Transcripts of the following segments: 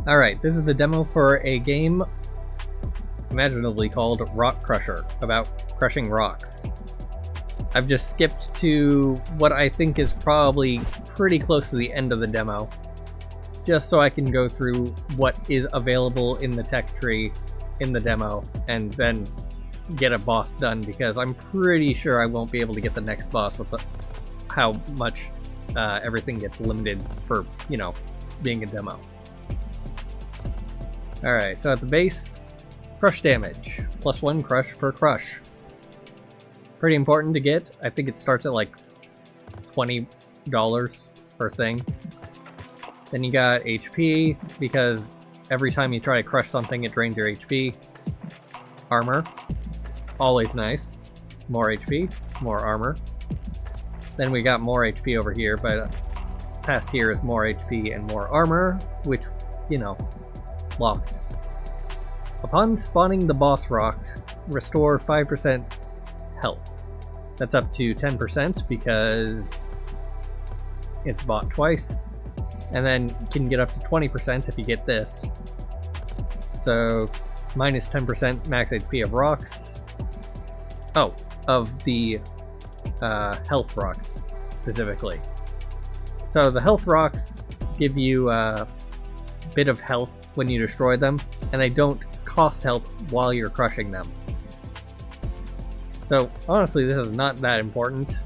Alright, this is the demo for a game imaginatively called Rock Crusher, about crushing rocks. I've just skipped to what I think is probably pretty close to the end of the demo, just so I can go through what is available in the tech tree in the demo, and then get a boss done, because I'm pretty sure I won't be able to get the next boss with how much everything gets limited for, being a demo. Alright, so at the base, crush damage. +1 crush per crush. Pretty important to get. I think it starts at like $20 per thing. Then you got HP, because every time you try to crush something, it drains your HP. Armor. Always nice. More HP, more armor. Then we got more HP over here, but past here is more HP and more armor, which, locked. Upon spawning the boss rock, restore 5% health. That's up to 10% because it's bought twice. And then you can get up to 20% if you get this. So, minus 10% max HP of rocks. Oh, of the health rocks, specifically. So the health rocks give you a bit of health when you destroy them, and they don't cost health while you're crushing them. So honestly, this is not that important.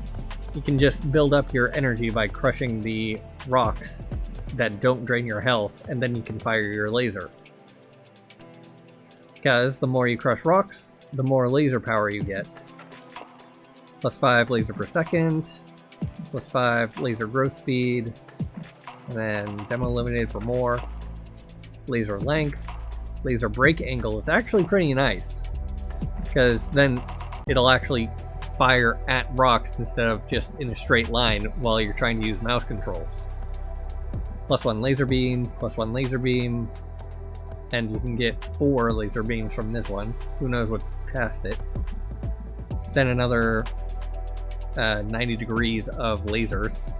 You can just build up your energy by crushing the rocks that don't drain your health, and then you can fire your laser. Because the more you crush rocks, the more laser power you get. +5 laser per second, +5 laser growth speed, and then demo limited for more. Laser length, laser break angle. It's actually pretty nice, because then it'll actually fire at rocks instead of just in a straight line while you're trying to use mouse controls. +1 laser beam, +1 laser beam, and you can get 4 laser beams from this one. Who knows what's past it. Then another 90 degrees of lasers.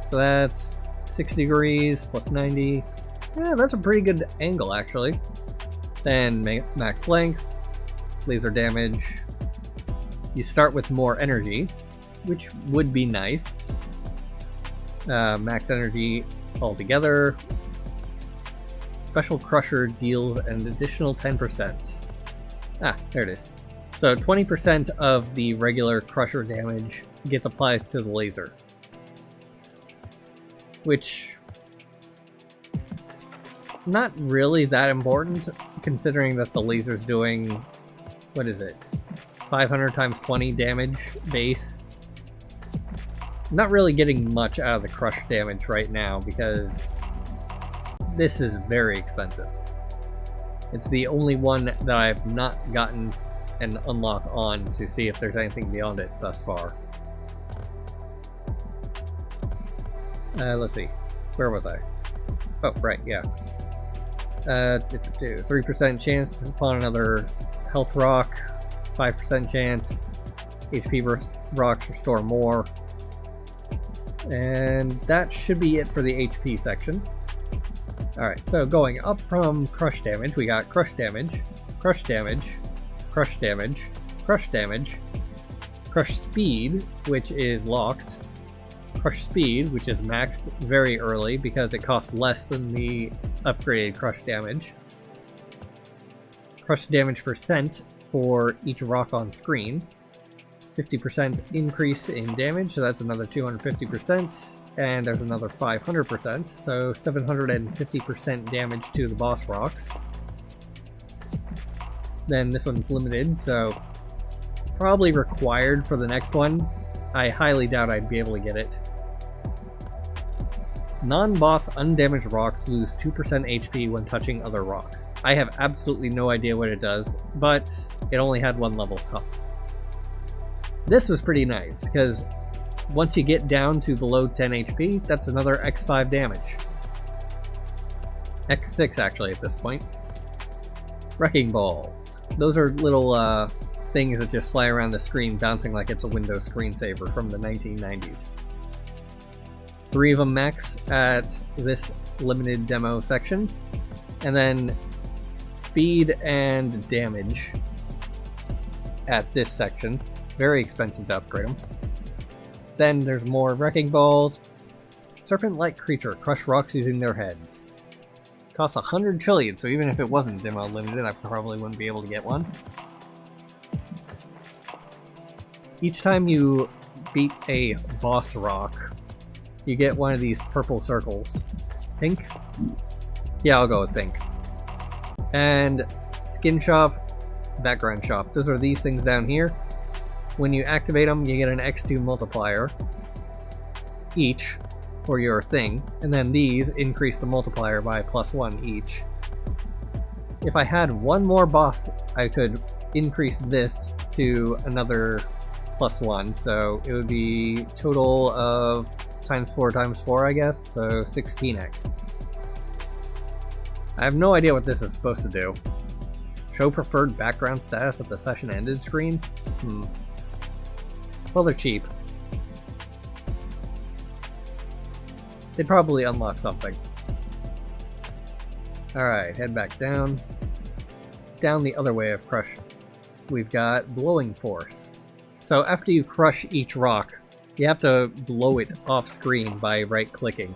So that's 60 degrees +90. Yeah, that's a pretty good angle, actually. Then max length, laser damage. You start with more energy, which would be nice. Max energy altogether. Special Crusher deals an additional 10%. Ah, there it is. So 20% of the regular Crusher damage gets applied to the laser. Which, not really that important, considering that the laser's doing, what is it, 500 times 20 damage base. Not really getting much out of the crush damage right now, because this is very expensive. It's the only one that I've not gotten an unlock on to see if there's anything beyond it thus far. Let's see. Where was I? Oh, right, yeah. 3% chance upon another health rock, 5% chance, HP rocks restore more. And that should be it for the HP section. Alright, so going up from crush damage, we got crush damage, crush damage, crush damage, crush damage, crush speed, which is locked, crush speed, which is maxed very early because it costs less than the upgraded crush damage, crush damage percent for each rock on screen, 50% increase in damage, so that's another 250%, and there's another 500%, so 750% damage to the boss rocks. Then this one's limited, so probably required for the next one. I highly doubt I'd be able to get it. Non-boss undamaged rocks lose 2% HP when touching other rocks. I have absolutely no idea what it does, but it only had one level up. This was pretty nice, because once you get down to below 10 HP, that's another X5 damage. X6 actually at this point. Wrecking balls. Those are little things that just fly around the screen bouncing like it's a Windows screensaver from the 1990s. 3 of them max at this limited demo section. And then speed and damage at this section. Very expensive to upgrade them. Then there's more Wrecking Balls. Serpent-like creature, crush rocks using their heads. Costs 100 trillion, so even if it wasn't demo limited, I probably wouldn't be able to get one. Each time you beat a boss rock, you get one of these purple circles. Pink? Yeah, I'll go with pink. And skin shop, background shop. Those are these things down here. When you activate them, you get an X2 multiplier each for your thing, and then these increase the multiplier by +1 each. If I had one more boss, I could increase this to another +1, so it would be total of times 4 times 4, I guess, so 16x. I have no idea what this is supposed to do. Show preferred background status at the session ended screen? Well, they're cheap. They'd probably unlock something. Alright, head back down. Down the other way of Crush, we've got Blowing Force. So after you crush each rock, you have to blow it off screen by right-clicking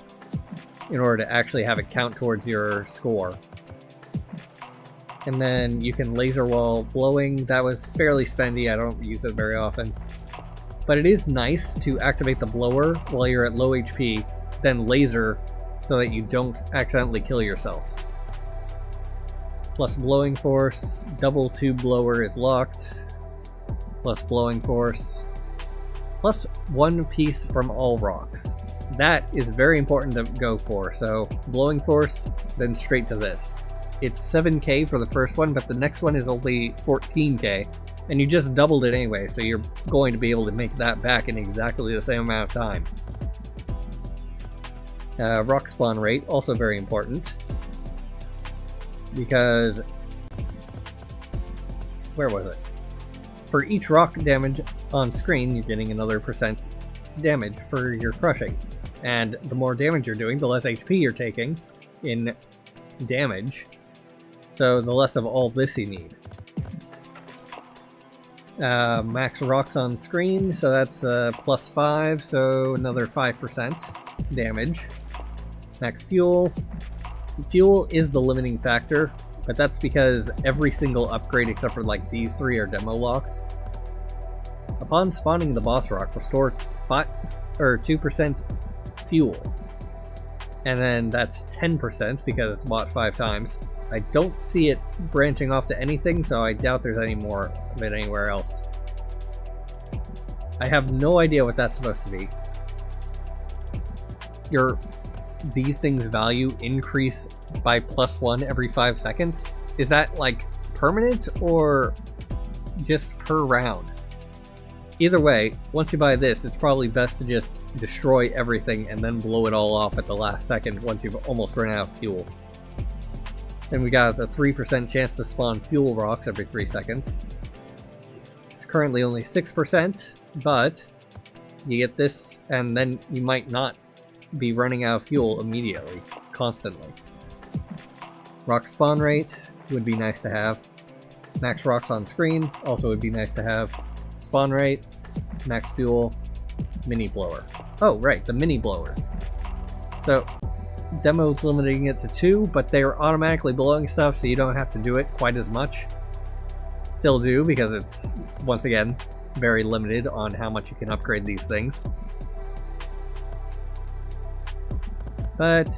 in order to actually have it count towards your score. And then you can laser while blowing. That was fairly spendy, I don't use it very often. But it is nice to activate the blower while you're at low HP, then laser so that you don't accidentally kill yourself. Plus Blowing Force, double tube blower is locked. Plus Blowing Force. Plus 1 piece from all rocks. That is very important to go for, so Blowing Force, then straight to this. It's 7k for the first one, but the next one is only 14k, and you just doubled it anyway, so you're going to be able to make that back in exactly the same amount of time. Rock spawn rate, also very important, because... where was it? For each rock damage on screen, you're getting another % damage for your crushing. And the more damage you're doing, the less HP you're taking in damage. So the less of all this you need. Max rocks on screen, so that's +5, so another 5% damage. Max fuel. Fuel is the limiting factor, but that's because every single upgrade except for like these 3 are demo locked. Upon spawning the boss rock, restore 2% fuel. And then that's 10% because it's bought 5 times. I don't see it branching off to anything, so I doubt there's any more of it anywhere else. I have no idea what that's supposed to be. These things' value increase by +1 every 5 seconds? Is that like permanent or just per round? Either way, once you buy this, it's probably best to just destroy everything and then blow it all off at the last second once you've almost run out of fuel. Then we got a 3% chance to spawn fuel rocks every 3 seconds. It's currently only 6%, but you get this and then you might not be running out of fuel immediately, constantly. Rock spawn rate would be nice to have. Max rocks on screen also would be nice to have. Spawn rate, max fuel, mini blower. Oh, right, the mini blowers. So, demo's limiting it to 2, but they're automatically blowing stuff, so you don't have to do it quite as much. Still do, because it's, once again, very limited on how much you can upgrade these things. But,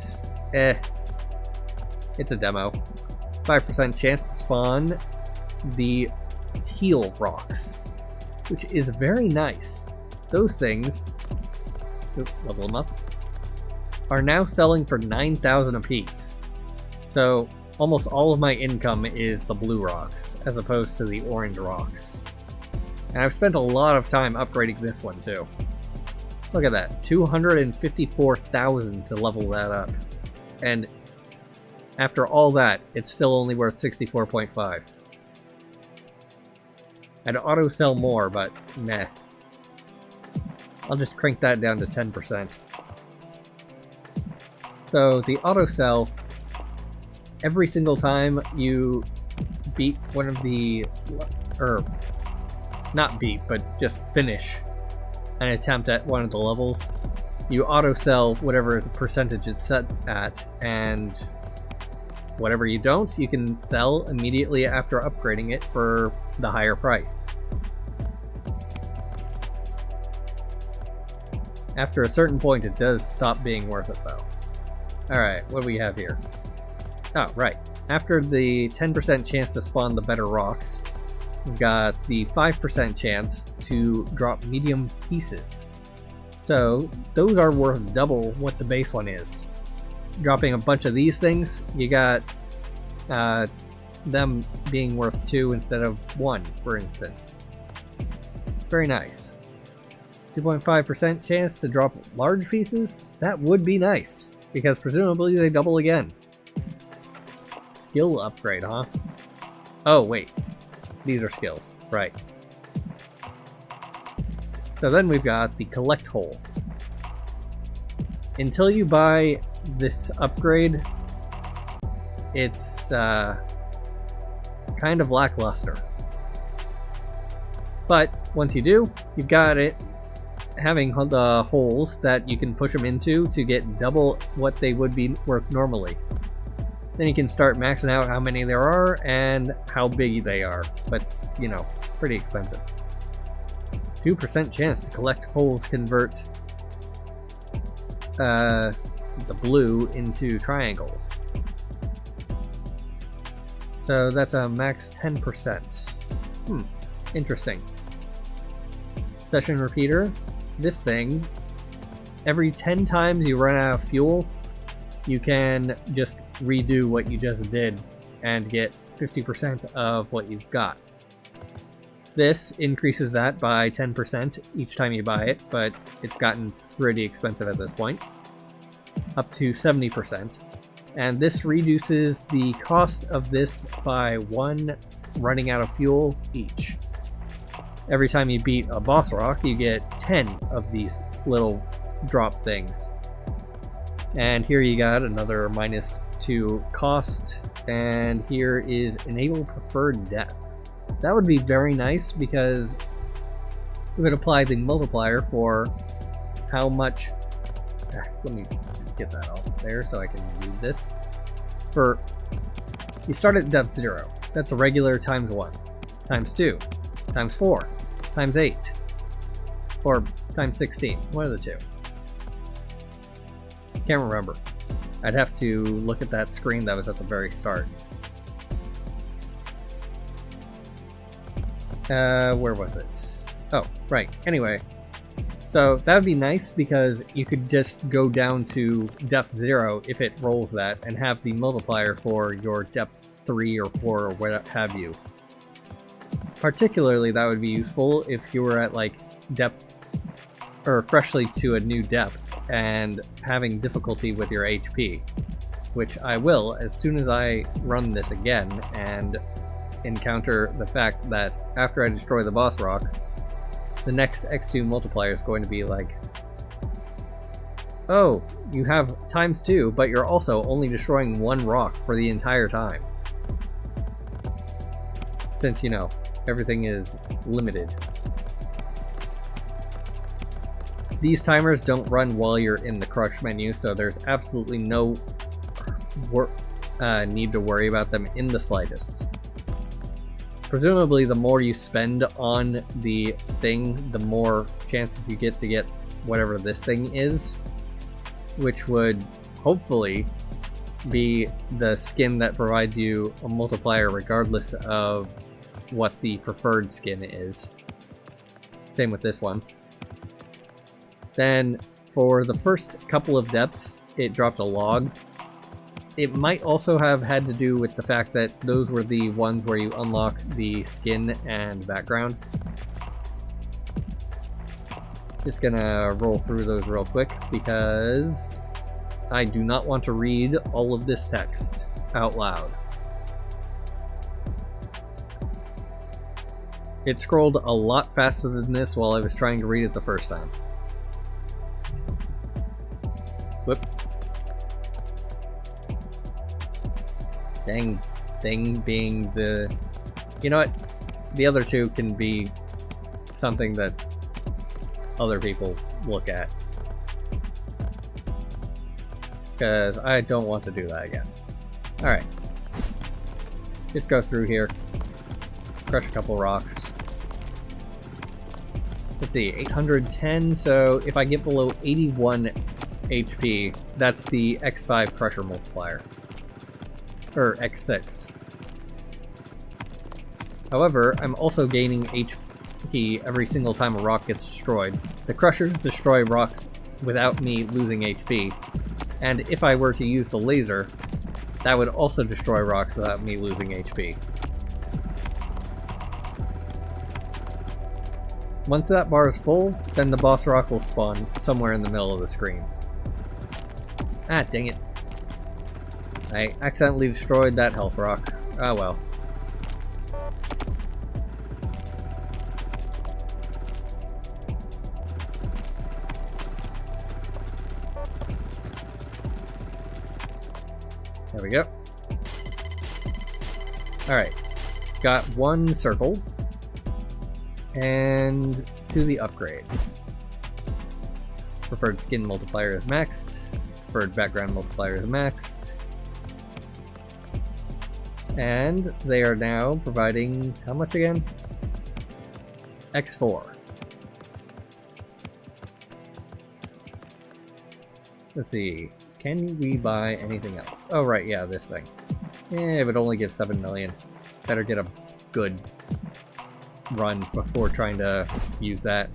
it's a demo. 5% chance to spawn the teal rocks, which is very nice. Those things, level them up, are now selling for 9,000 apiece. So almost all of my income is the blue rocks, as opposed to the orange rocks. And I've spent a lot of time upgrading this one too. Look at that, 254,000 to level that up. And after all that, it's still only worth 64.5. I'd auto-sell more, but meh. I'll just crank that down to 10%. So the auto sell, every single time you beat one of the, or not beat, but just finish an attempt at one of the levels, you auto sell whatever the percentage is set at, and whatever you don't, you can sell immediately after upgrading it for the higher price. After a certain point, it does stop being worth it, though. Alright, what do we have here? Oh, right. After the 10% chance to spawn the better rocks, we've got the 5% chance to drop medium pieces. So, those are worth double what the base one is. Dropping a bunch of these things, you got them being worth 2 instead of 1, for instance. Very nice. 2.5% chance to drop large pieces? That would be nice, because presumably they double again. Skill upgrade, huh? Oh, wait. These are skills. Right. So then we've got the collect hole. Until you buy this upgrade, it's kind of lackluster. But once you do, you've got it having the holes that you can push them into to get double what they would be worth normally. Then you can start maxing out how many there are and how big they are, but, you know, pretty expensive. 2% chance to collect holes convert the blue into triangles. So that's a max 10%. Interesting. Session repeater. This thing, every 10 times you run out of fuel, you can just redo what you just did and get 50% of what you've got. This increases that by 10% each time you buy it, but it's gotten pretty expensive at this point. Up to 70%. And this reduces the cost of this by 1 running out of fuel each. Every time you beat a boss rock, you get 10 of these little drop things. And here you got another -2 cost, and here is enable preferred depth. That would be very nice because it would apply the multiplier for how much. Let me just get that off there so I can read this. For you start at depth 0. That's a regular times 1, times 2, times 4, times 8, or times 16. One of the two. Can't remember. I'd have to look at that screen that was at the very start. Where was it? Oh, right. Anyway. So that would be nice because you could just go down to depth 0 if it rolls that and have the multiplier for your depth 3 or 4 or what have you. Particularly that would be useful if you were at like depth or freshly to a new depth and having difficulty with your HP, which I will as soon as I run this again and encounter the fact that after I destroy the boss rock, the next X2 multiplier is going to be like, oh, you have ×2, but you're also only destroying 1 rock for the entire time. Since, you know, everything is limited. These timers don't run while you're in the crush menu, so there's absolutely no need to worry about them in the slightest. Presumably, the more you spend on the thing, the more chances you get to get whatever this thing is, which would hopefully be the skin that provides you a multiplier regardless of what the preferred skin is. Same with this one. Then, for the first couple of depths, it dropped a log. It might also have had to do with the fact that those were the ones where you unlock the skin and background. Just gonna roll through those real quick because I do not want to read all of this text out loud. It scrolled a lot faster than this while I was trying to read it the first time. Whoop. Dang thing being the... You know what? The other two can be something that other people look at. Because I don't want to do that again. Alright. Just go through here. Crush a couple rocks. Let's see, 810, so if I get below 81 HP, that's the X5 Crusher multiplier. Or X6. However, I'm also gaining HP every single time a rock gets destroyed. The Crushers destroy rocks without me losing HP, and if I were to use the laser, that would also destroy rocks without me losing HP. Once that bar is full, then the boss rock will spawn somewhere in the middle of the screen. Ah, dang it. I accidentally destroyed that health rock. Ah well. There we go. Alright. Got one circle. And to the upgrades. Preferred skin multiplier is maxed. Preferred background multiplier is maxed. And they are now providing how much again? X4. Let's see. Can we buy anything else? Oh right, yeah, this thing. It would only give 7 million. Better get a good run before trying to use that.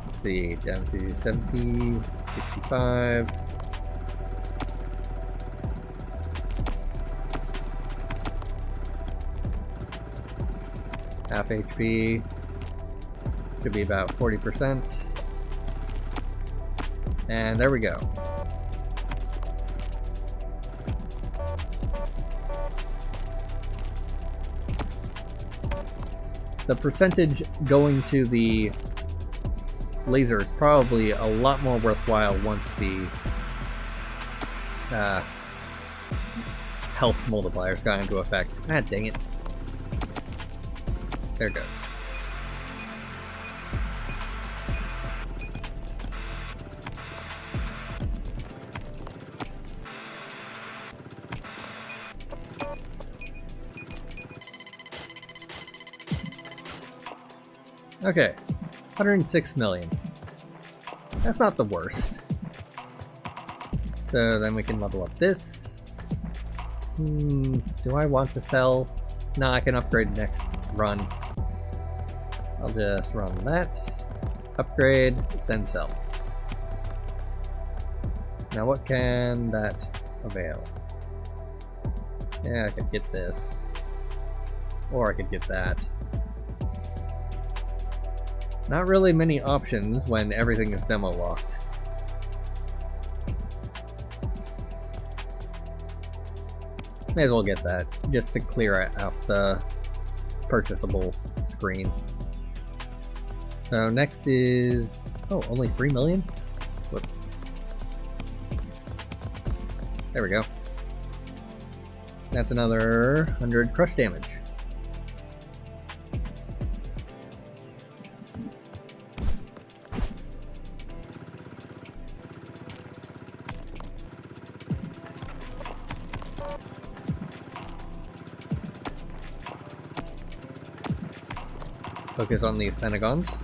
Let's see, down to 70, 65. Half HP. Should be about 40%. And there we go. The percentage going to the laser is probably a lot more worthwhile once the health multipliers got into effect. Ah, dang it. There it goes. Okay, 106 million. That's not the worst. So then we can level up this. Do I want to sell? No, I can upgrade next run. I'll just run that, upgrade, then sell. Now what can that avail? Yeah, I could get this. Or I could get that. Not really many options when everything is demo locked. May as well get that, just to clear out the purchasable screen. So next is... oh, only 3 million? Whoop. There we go. That's another 100 crush damage. Focus on these pentagons.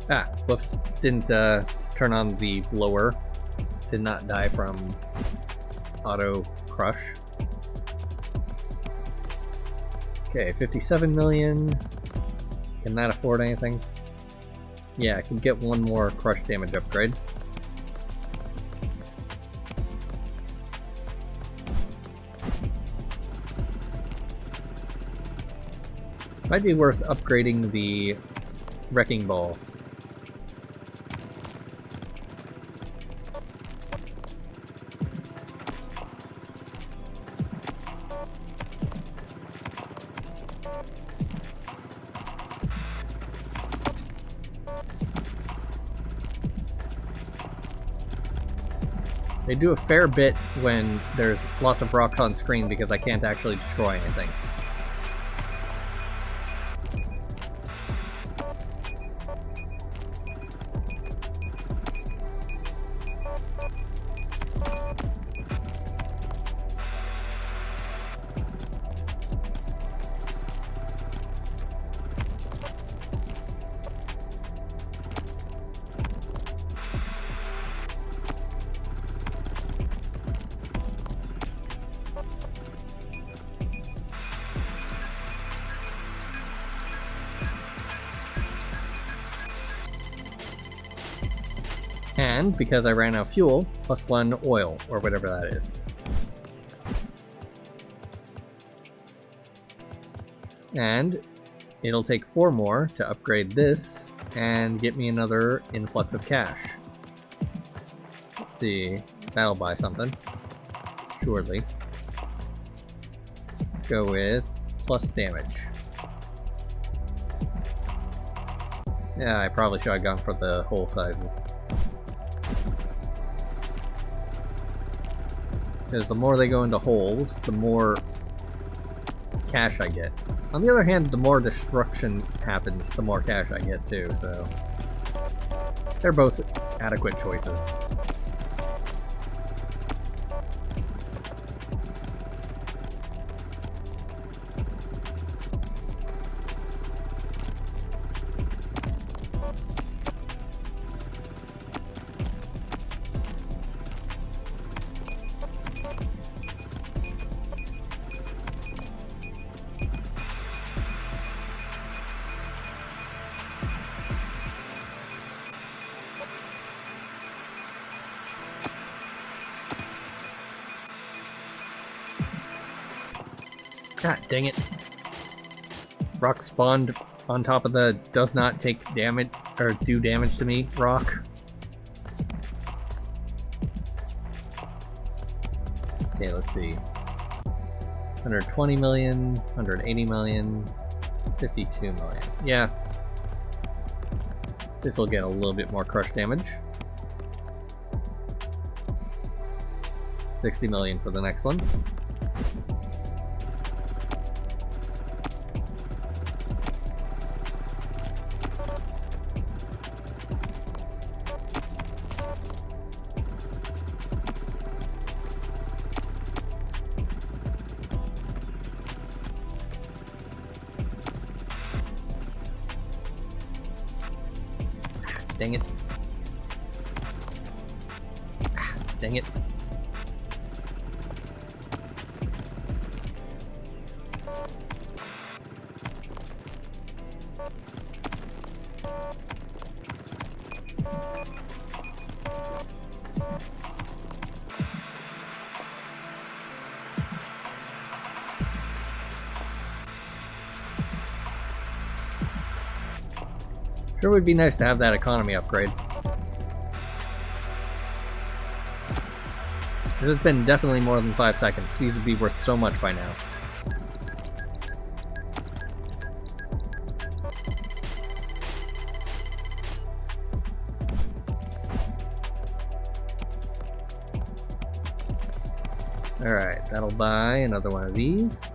Ah, whoops. Didn't turn on the blower. Did not die from auto crush. Okay, 57 million. Can that afford anything? Yeah, I can get one more crush damage upgrade. Might be worth upgrading the wrecking balls. They do a fair bit when there's lots of rocks on screen because I can't actually destroy anything. And because I ran out of fuel, +1 oil, or whatever that is. And it'll take 4 more to upgrade this and get me another influx of cash. Let's see, that'll buy something. Surely. Let's go with plus damage. Yeah, I probably should have gone for the hole sizes. Because the more they go into holes, the more cash I get. On the other hand, the more destruction happens, the more cash I get too, so... they're both adequate choices. God dang it. Rock spawned on top of the does not take damage, or do damage to me rock. Okay, let's see. 120 million, 180 million, 52 million. Yeah. This will get a little bit more crush damage. 60 million for the next one. Dang it. Dang it. Sure would be nice to have that economy upgrade. This has been definitely more than 5 seconds. These would be worth so much by now. Alright, that'll buy another one of these.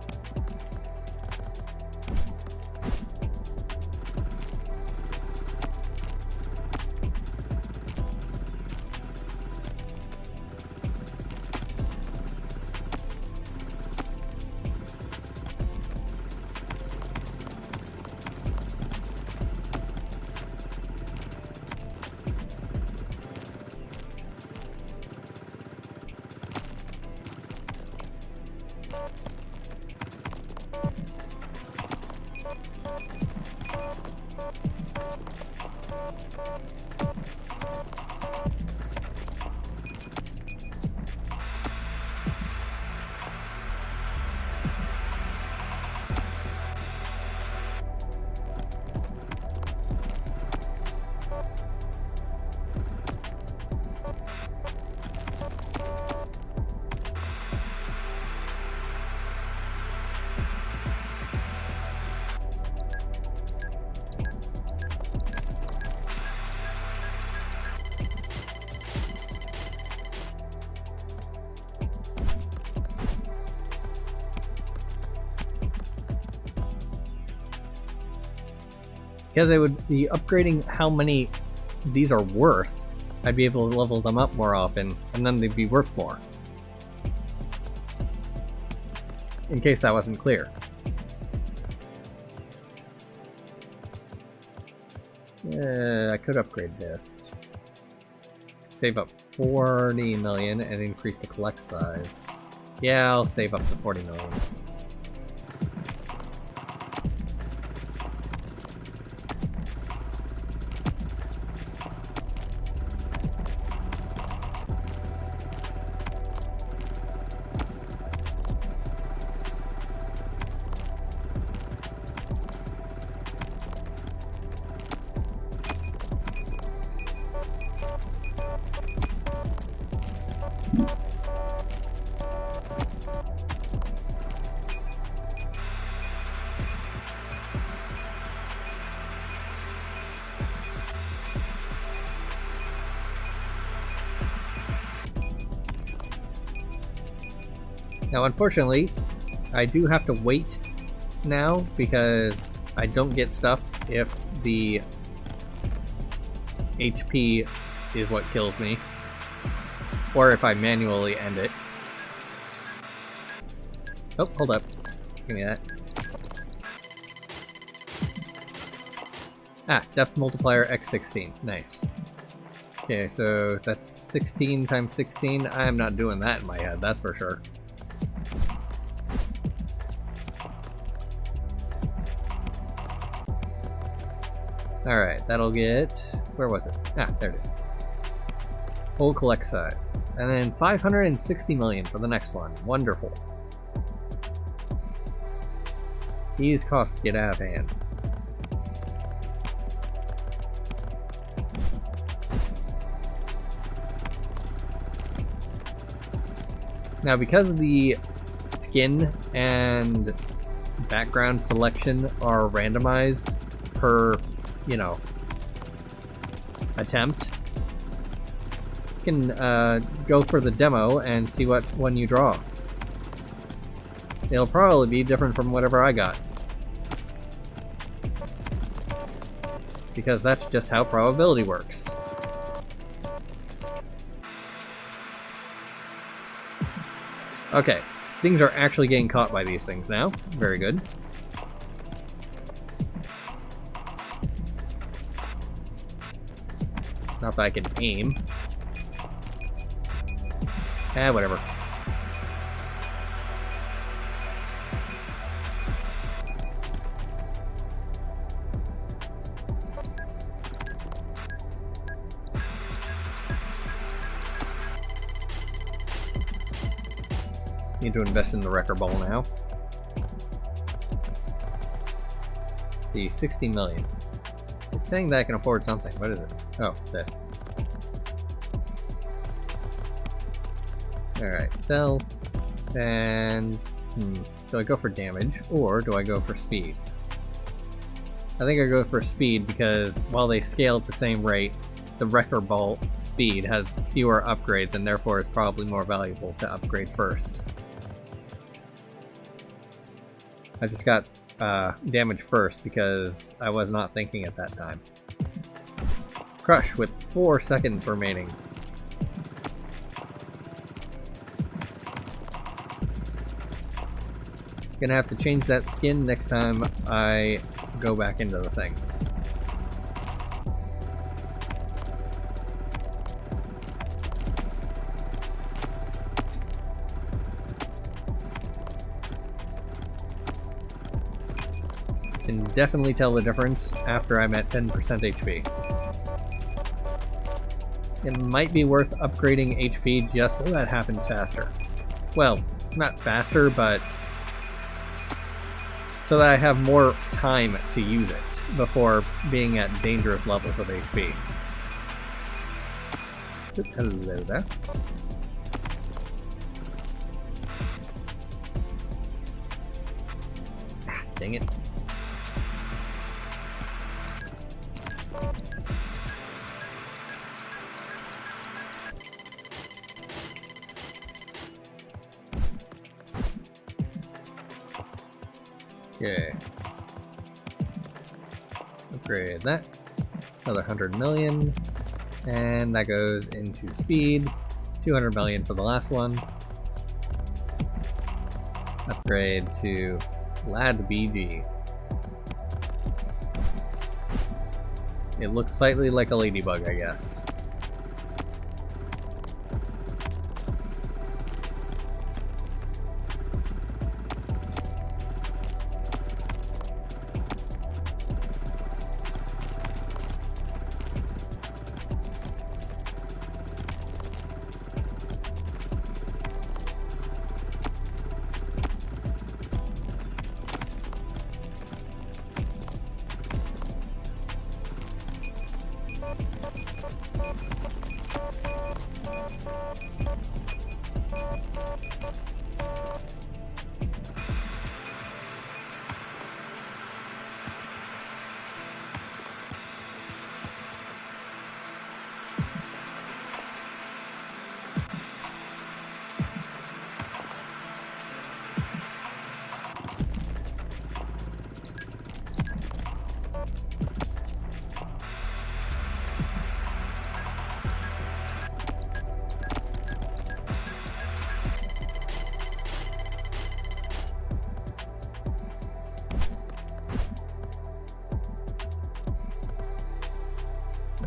Because I would be upgrading how many these are worth, I'd be able to level them up more often, and then they'd be worth more. In case that wasn't clear. I could upgrade this. Save up 40 million and increase the collect size. Yeah, I'll save up to 40 million. Now, unfortunately, I do have to wait now because I don't get stuff if the HP is what kills me, or if I manually end it. Oh, hold up. Give me that. Ah, depth multiplier x16. Nice. Okay, so that's 16 times 16. I'm not doing that in my head, that's for sure. Alright, that'll get... where was it? Ah, there it is. Full collect size. And then 560 million for the next one. Wonderful. These costs get out of hand. Now, because of the skin and background selection are randomized per, you know, attempt, you can go for the demo and see what one you draw. It'll probably be different from whatever I got, because that's just how probability works. Okay, things are actually getting caught by these things now. Very good. Not that I can aim. Whatever. Need to invest in the Wrecker Ball now. Let's see, 60 million. It's saying that I can afford something. What is it? Oh, this. Alright, sell. And... do I go for damage, or do I go for speed? I think I go for speed because while they scale at the same rate, the Wrecker Ball speed has fewer upgrades and therefore is probably more valuable to upgrade first. I just got damage first because I was not thinking at that time. Crush with 4 seconds remaining. Gonna have to change that skin next time I go back into the thing. Can definitely tell the difference after I'm at 10% HP. It might be worth upgrading HP just so that happens faster. Well, not faster, but so that I have more time to use it before being at dangerous levels of HP. Hello there. Ah, dang it. Okay. upgrade that. Another 100 million. And that goes into speed. 200 million for the last one. Upgrade to Lad BG. It looks slightly like a ladybug, I guess.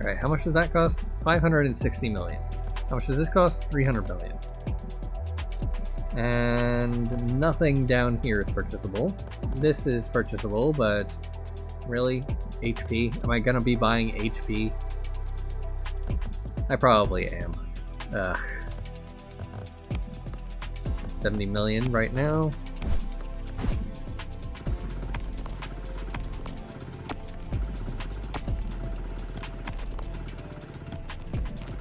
Alright, how much does that cost? 560 million. How much does this cost? 300 million. And nothing down here is purchasable. This is purchasable, but really? HP? Am I gonna be buying HP? I probably am. Ugh. 70 million right now.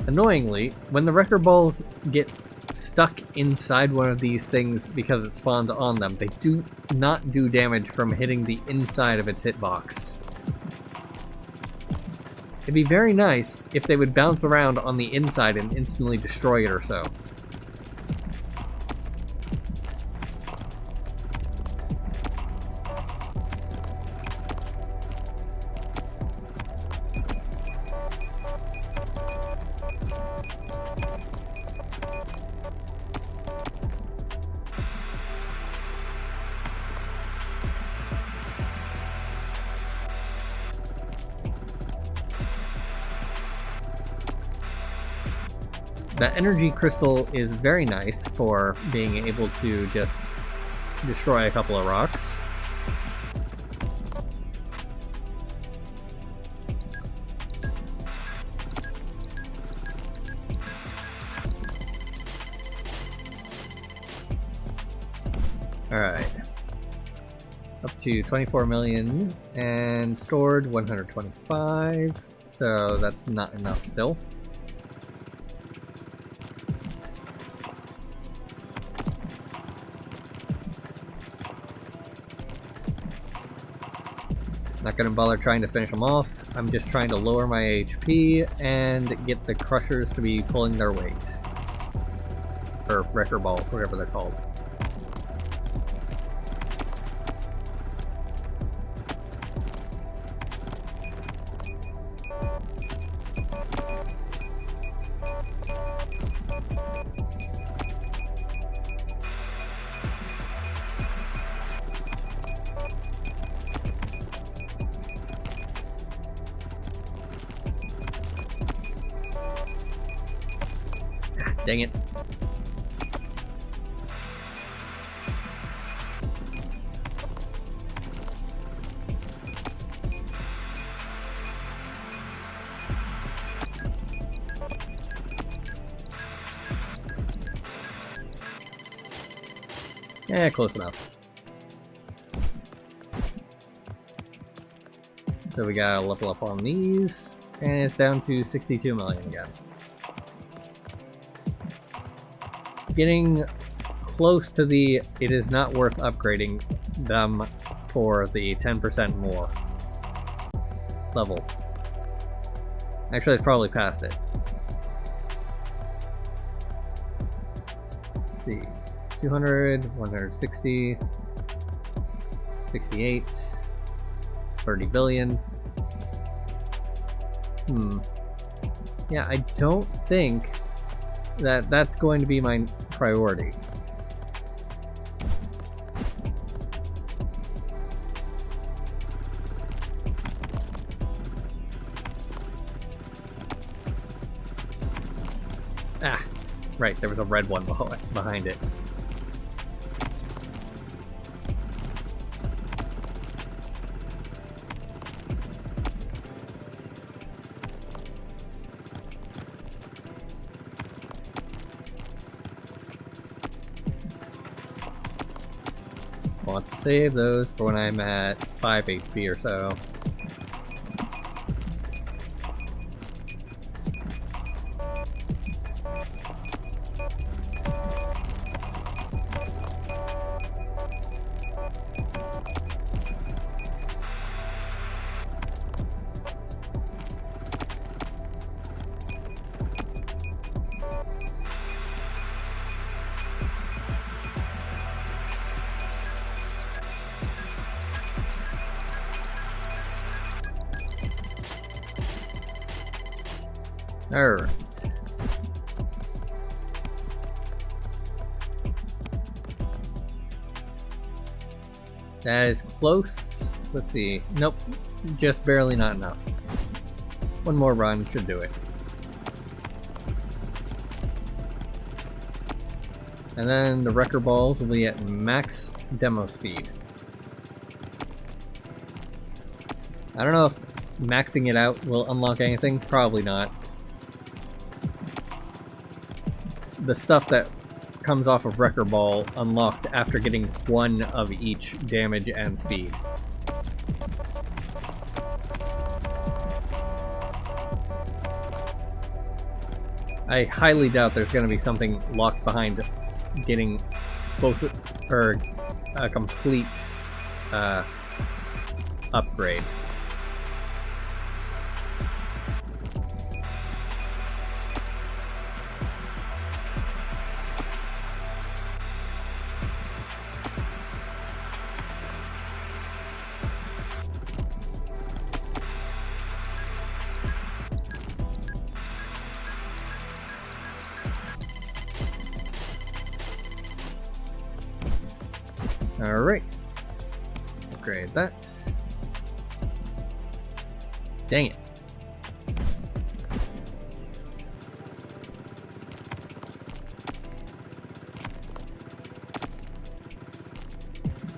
Annoyingly, when the wrecker balls get stuck inside one of these things because it spawned on them, they do not do damage from hitting the inside of its hitbox. It'd be very nice if they would bounce around on the inside and instantly destroy it or so. That energy crystal is very nice for being able to just destroy a couple of rocks. Alright. Up to 24 million and stored 125, so that's not enough still. Not gonna bother trying to finish them off. I'm just trying to lower my HP and get the crushers to be pulling their weight. Or wrecker balls, whatever they're called. Dang it. Eh, close enough. So we gotta level up on these, and it's down to 62 million again. Getting close to the it is not worth upgrading them for the 10% more level. Actually, it's probably past it. Let's see. 200, 160, 68, 30 billion. Yeah, I don't think that that's going to be my priority. Ah, right, there was a red one behind it. Want to save those for when I'm at 5 HP or so. Alright. That is close. Let's see. Nope. Just barely not enough. One more run should do it. And then the wrecker balls will be at max demo speed. I don't know if maxing it out will unlock anything. Probably not. The stuff that comes off of Wrecker Ball unlocked after getting one of each damage and speed. I highly doubt there's going to be something locked behind getting both or a complete upgrade. Alright. Upgrade that. Dang it.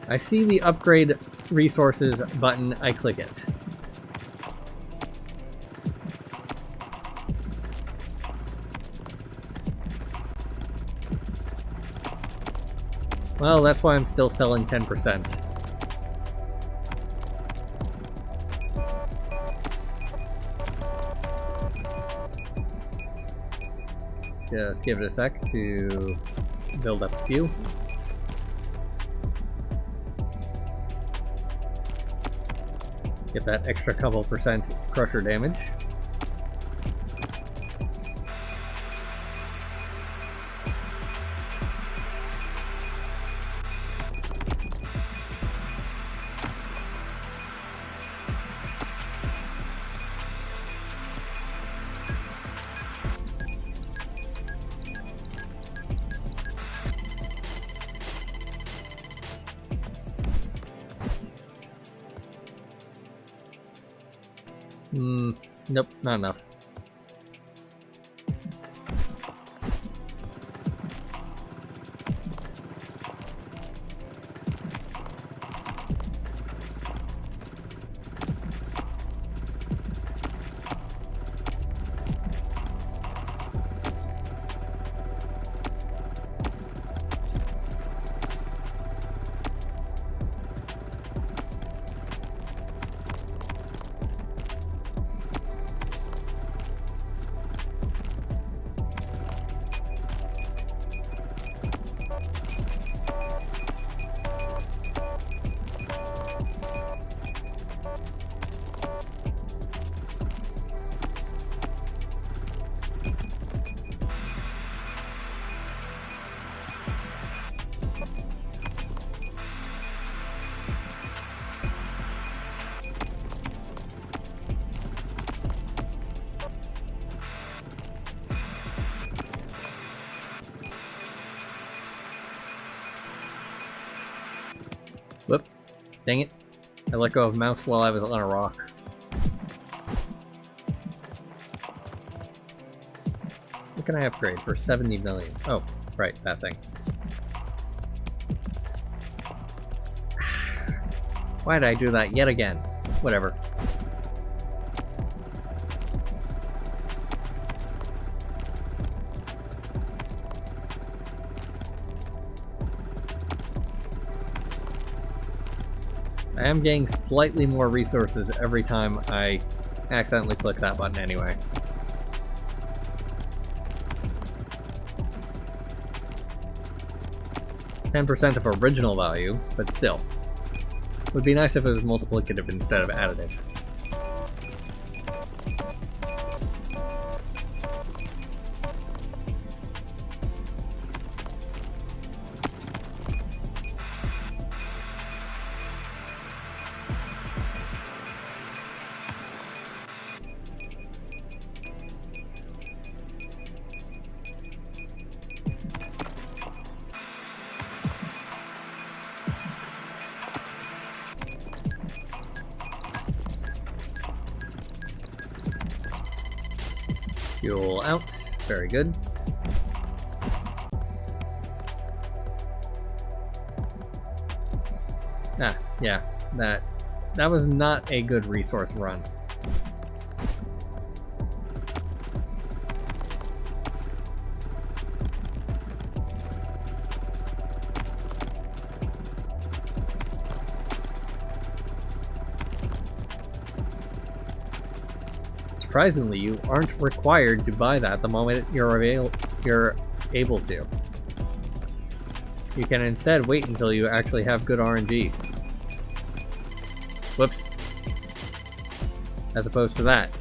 I see the upgrade resources button, I click it. Well, that's why I'm still selling 10%. Just give it a sec to build up a few. Get that extra couple percent crusher damage. Nope, not enough. Dang it. I let go of mouse while I was on a rock. What can I upgrade for 70 million? Oh, right, that thing. Why did I do that yet again? Whatever. I am getting slightly more resources every time I accidentally click that button anyway. %10 of original value, but still. Would be nice if it was multiplicative instead of additive. Fuel out. Very good. Ah, yeah. That was not a good resource run. Surprisingly, you aren't required to buy that the moment you're able to. You can instead wait until you actually have good RNG. Whoops. As opposed to that.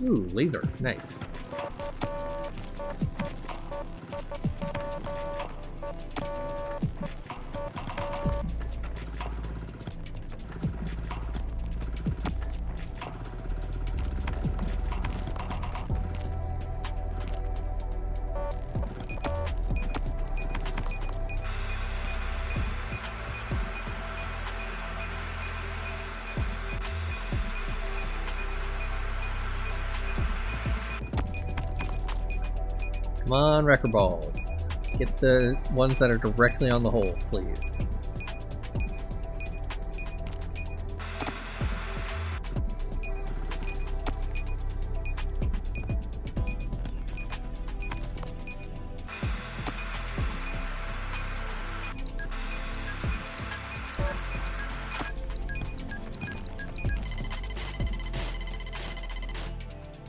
Ooh, laser. Nice. Come on, Wrecker Balls. Get the ones that are directly on the hole, please.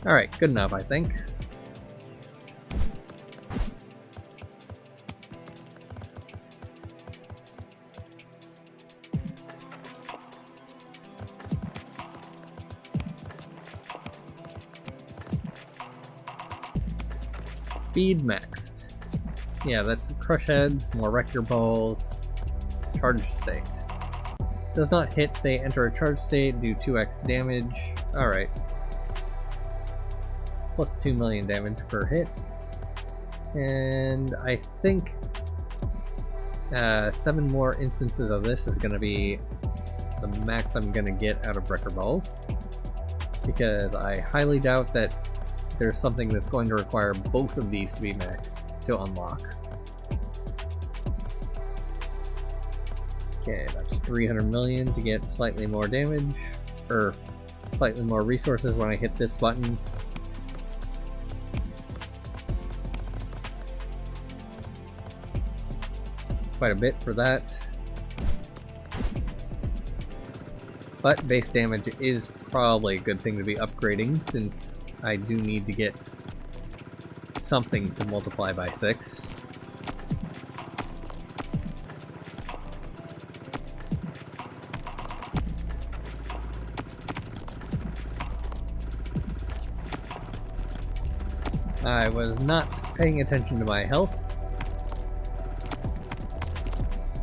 Alright, good enough, I think. Speed maxed. Yeah, that's crush heads, more wrecker balls, charge state. Does not hit, they enter a charge state, do 2x damage. Alright. Plus 2 million damage per hit. And I think 7 more instances of this is going to be the max I'm going to get out of wrecker balls. Because I highly doubt that there's something that's going to require both of these to be maxed to unlock. Okay, that's 300 million to get slightly more damage, or slightly more resources when I hit this button. Quite a bit for that. But base damage is probably a good thing to be upgrading, since I do need to get something to multiply by 6. I was not paying attention to my health.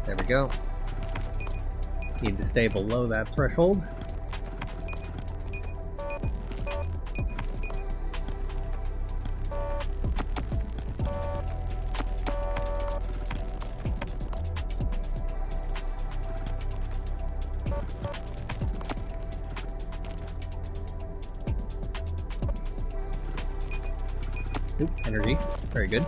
There we go. Need to stay below that threshold. Oop, energy. Very good.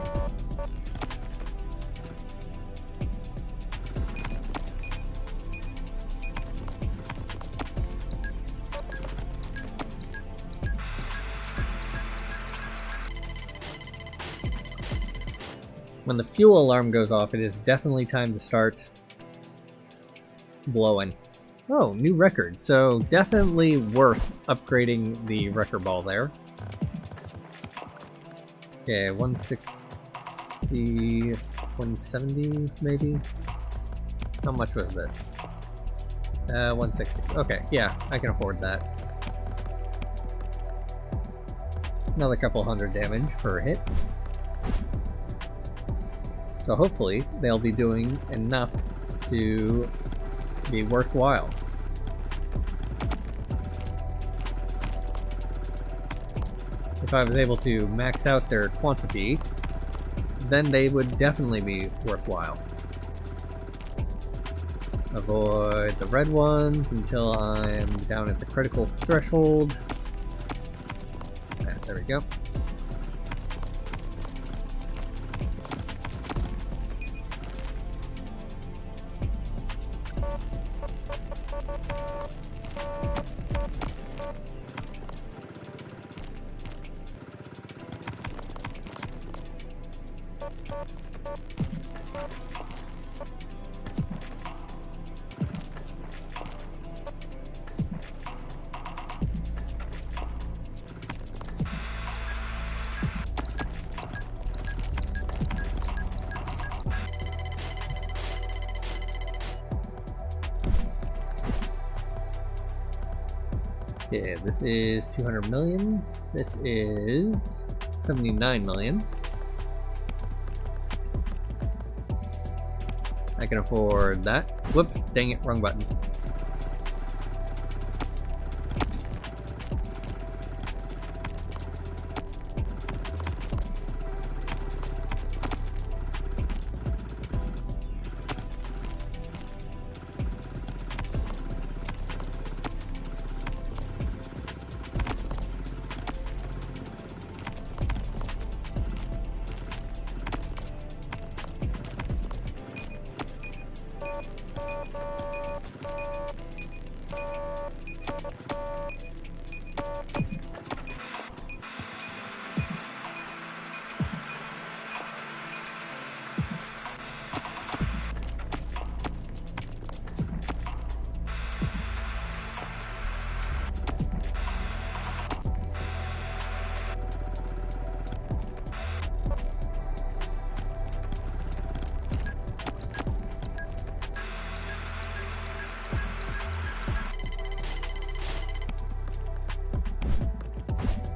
When the fuel alarm goes off, it is definitely time to start blowing. Oh, new record. So definitely worth upgrading the wrecker ball there. Okay, 160, 170 maybe? How much was this? 160. Okay, yeah, I can afford that. Another couple hundred damage per hit. So hopefully they'll be doing enough to be worthwhile. If I was able to max out their quantity, then they would definitely be worthwhile. Avoid the red ones until I'm down at the critical threshold. There we go. Okay, this is 200 million. This is 79 million. I can afford that. Whoops, dang it, wrong button.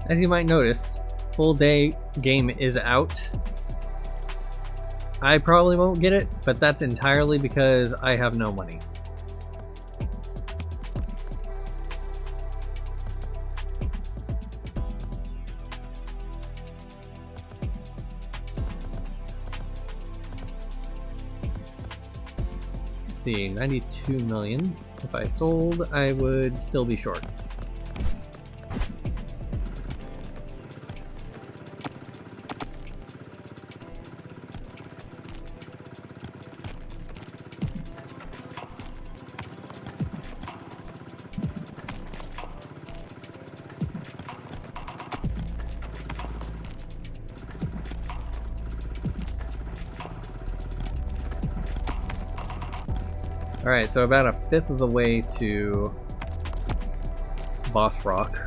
As you might notice, full day game is out. I probably won't get it, but that's entirely because I have no money. Let's see, 92 million. If I sold, I would still be short. Alright, so about a fifth of the way to Boss Rock.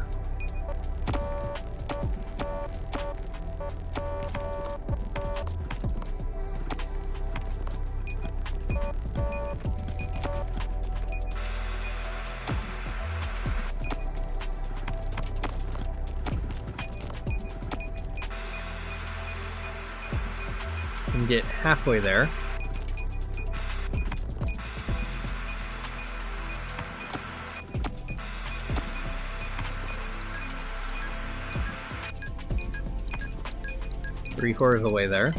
And get halfway there. Three-quarters of the way there.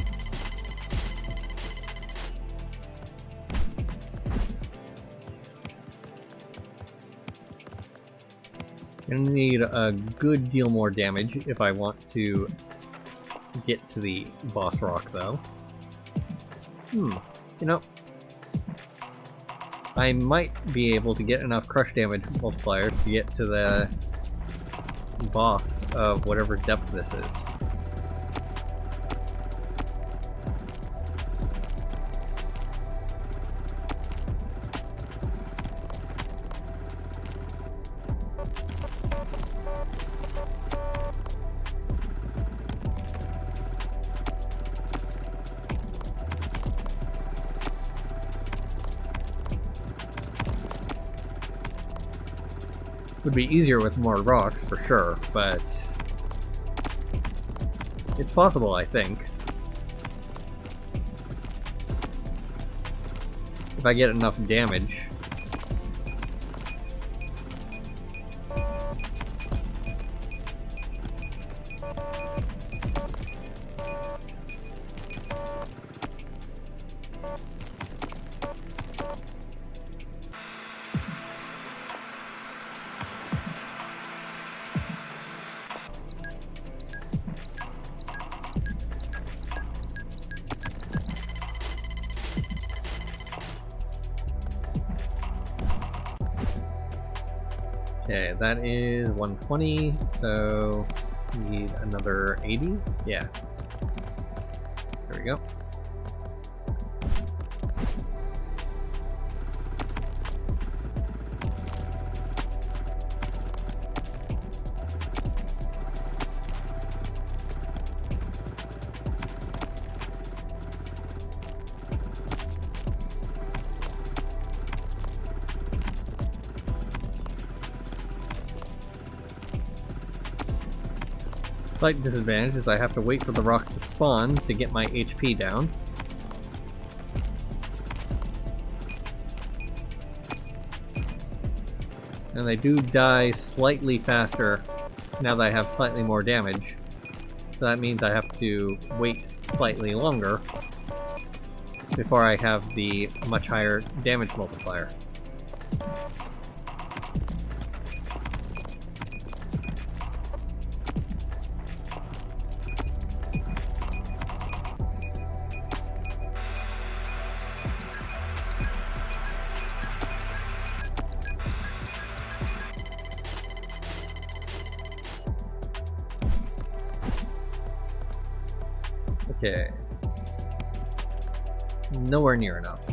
Gonna need a good deal more damage if I want to get to the boss rock, though. You know, I might be able to get enough crush damage multipliers to get to the boss of whatever depth this is. Would be easier with more rocks, for sure, but it's possible, I think. If I get enough damage. Okay, that is 120, so need another 80? Yeah. There we go. Slight disadvantage is I have to wait for the rock to spawn to get my HP down. And they do die slightly faster now that I have slightly more damage. So that means I have to wait slightly longer before I have the much higher damage multiplier. Okay. Nowhere near enough.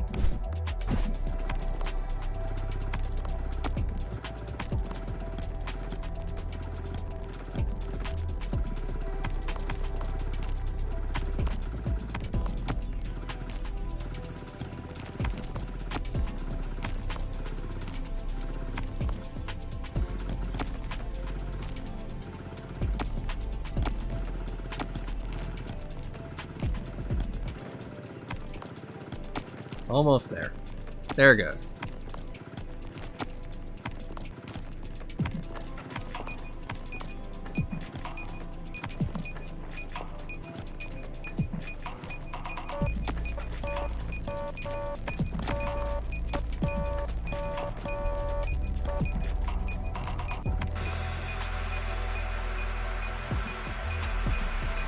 Almost there. There it goes.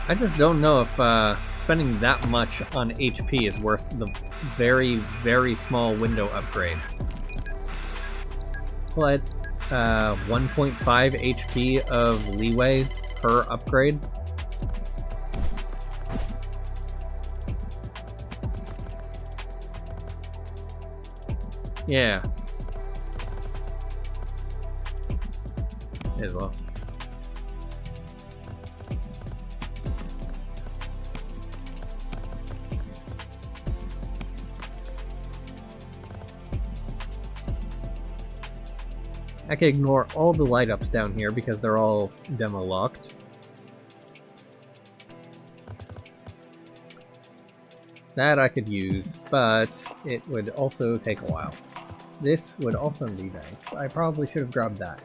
I just don't know if spending that much on HP is worth the very, very small window upgrade. But 1.5 HP of leeway per upgrade. Yeah. As well. I can ignore all the light ups down here because they're all demo locked. That I could use, but it would also take a while. This would also be nice. I probably should have grabbed that.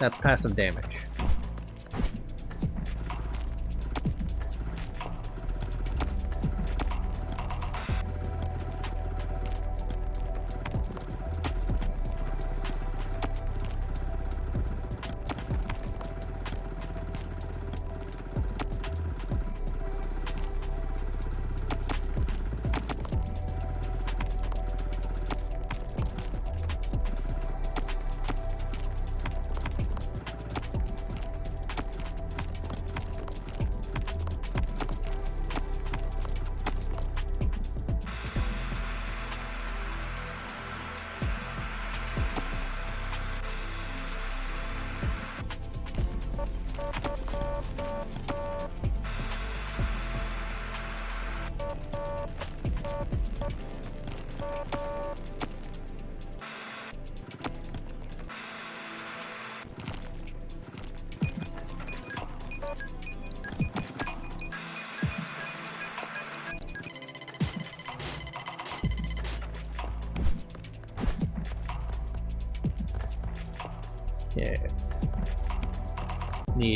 That's passive damage.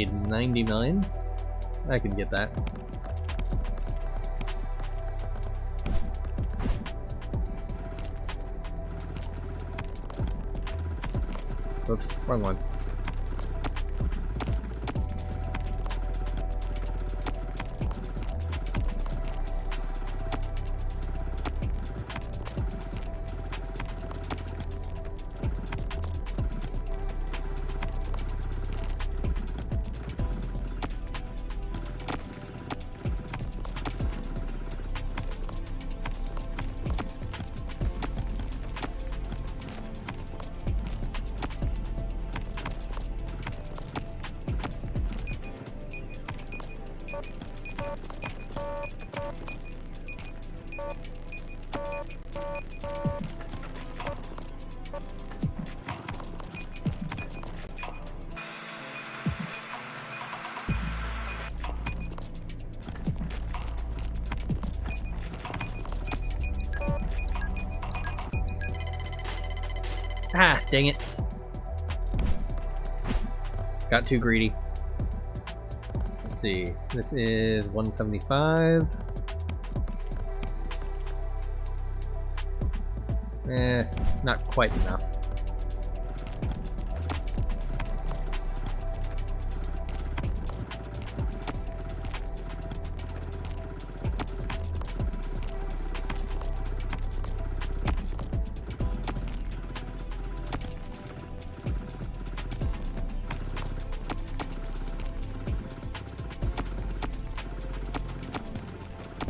need 90 million. I can get that. Whoops, wrong one. Ah, dang it. Got too greedy. Let's see. This is 175. Not quite enough.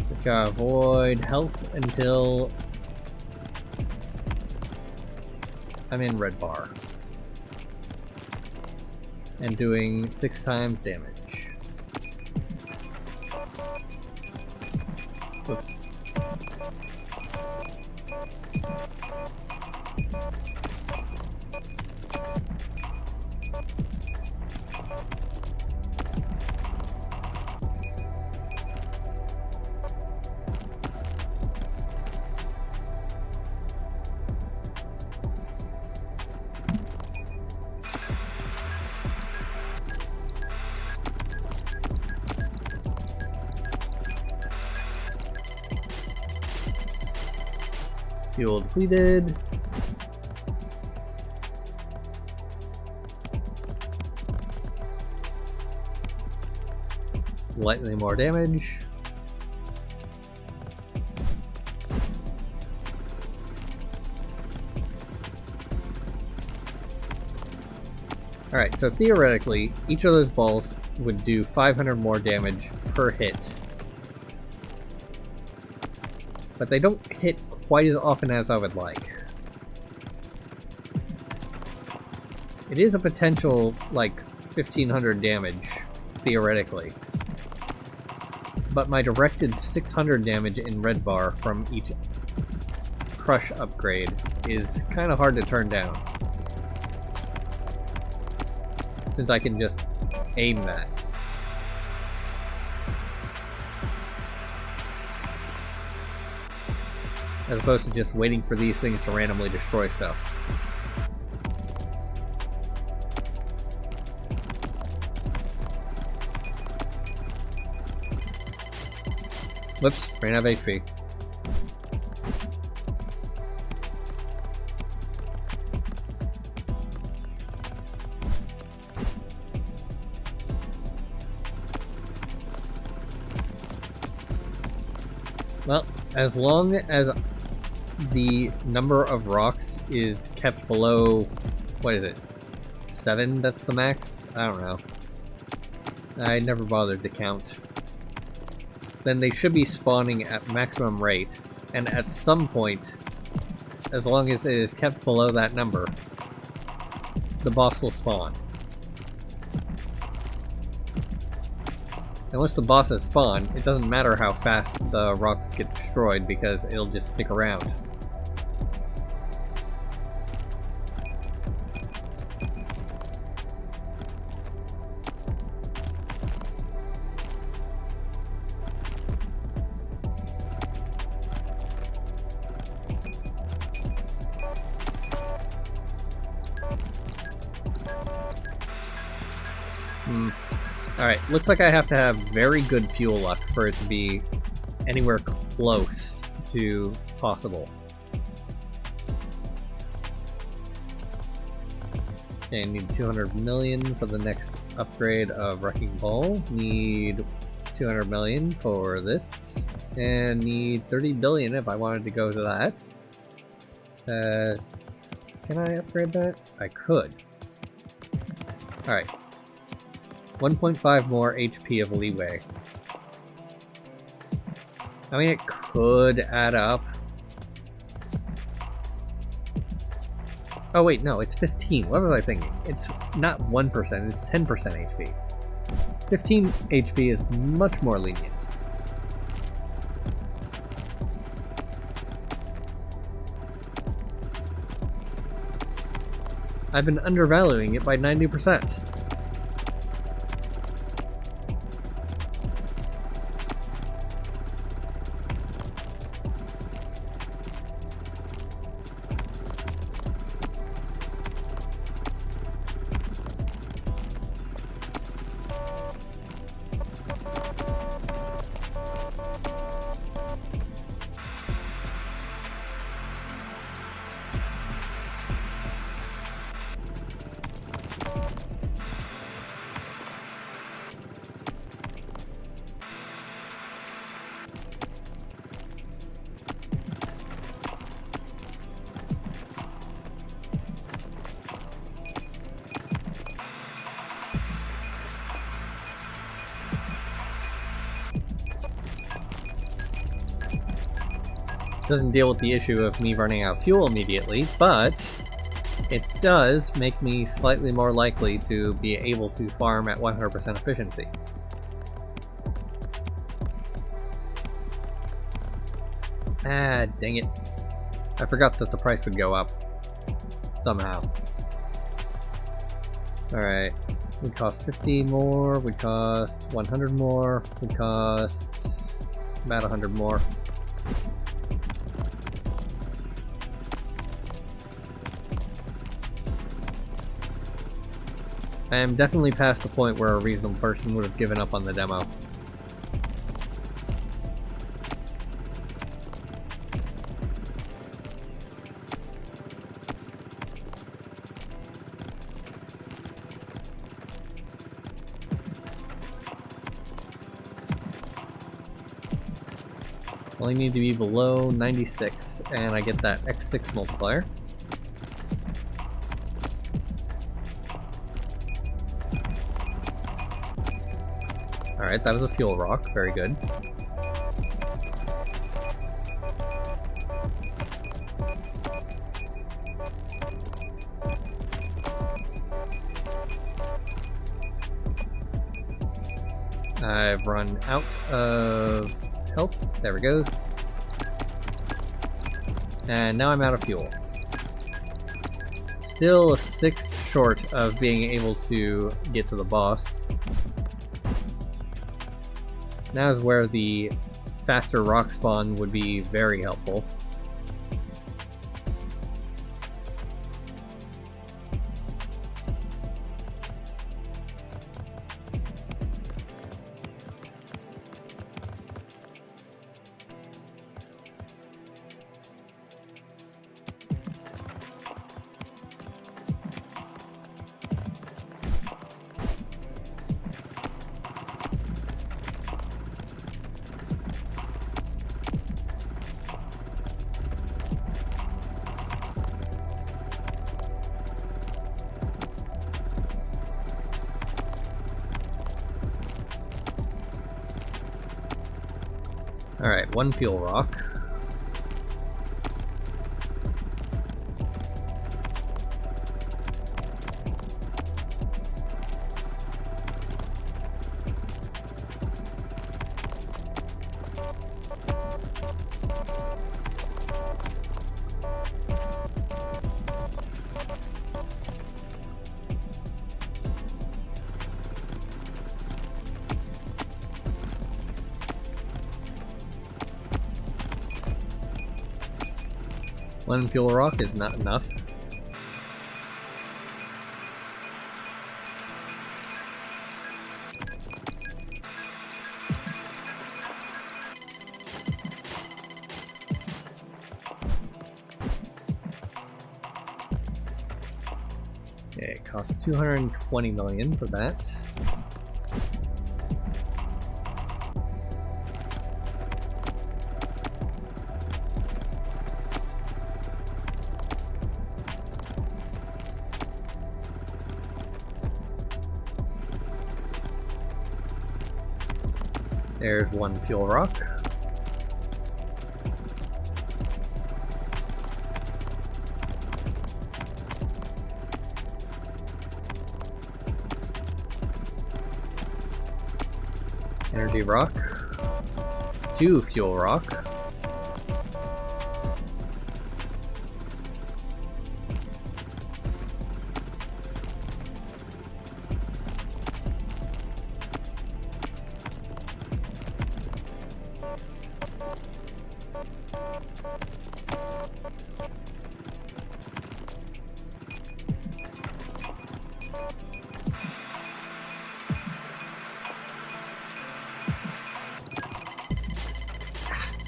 Just gotta avoid health until I'm in red bar and doing 6 times damage. Oops. Fuel depleted. Slightly more damage. Alright, so theoretically, each of those balls would do 500 more damage per hit. But they don't hit quite as often as I would like. It is a potential, like, 1500 damage, theoretically. But my directed 600 damage in red bar from each crush upgrade is kind of hard to turn down. Since I can just aim that. As opposed to just waiting for these things to randomly destroy stuff. Whoops, ran out of HP. Well, as long as the number of rocks is kept below, what is it, 7? That's the max? I don't know. I never bothered to count. Then they should be spawning at maximum rate, and at some point, as long as it is kept below that number, the boss will spawn. And once the bosses spawn, it doesn't matter how fast the rocks get destroyed because it'll just stick around. Alright, looks like I have to have very good fuel luck for it to be anywhere close to possible. Okay, need 200 million for the next upgrade of Wrecking Ball. Need 200 million for this. And need 30 billion if I wanted to go to that. Can I upgrade that? I could. Alright. 1.5 more HP of leeway. I mean, it could add up. Oh wait, no, it's 15. What was I thinking? It's not 1%, it's 10% HP. 15 HP is much more lenient. I've been undervaluing it by 90%. Doesn't deal with the issue of me running out of fuel immediately, but it does make me slightly more likely to be able to farm at 100% efficiency. Ah, dang it. I forgot that the price would go up. Somehow. Alright. Would cost 50 more, would cost 100 more, would cost about 100 more. I am definitely past the point where a reasonable person would have given up on the demo. Only need to be below 96, and I get that X6 multiplier. Alright, that is a fuel rock. Very good. I've run out of health. There we go. And now I'm out of fuel. Still a sixth short of being able to get to the boss. Now is where the faster rock spawn would be very helpful. Alright, one fuel rock. One fuel rock is not enough. it costs 220 million for that. There's one fuel rock. Energy rock. 2 fuel rock.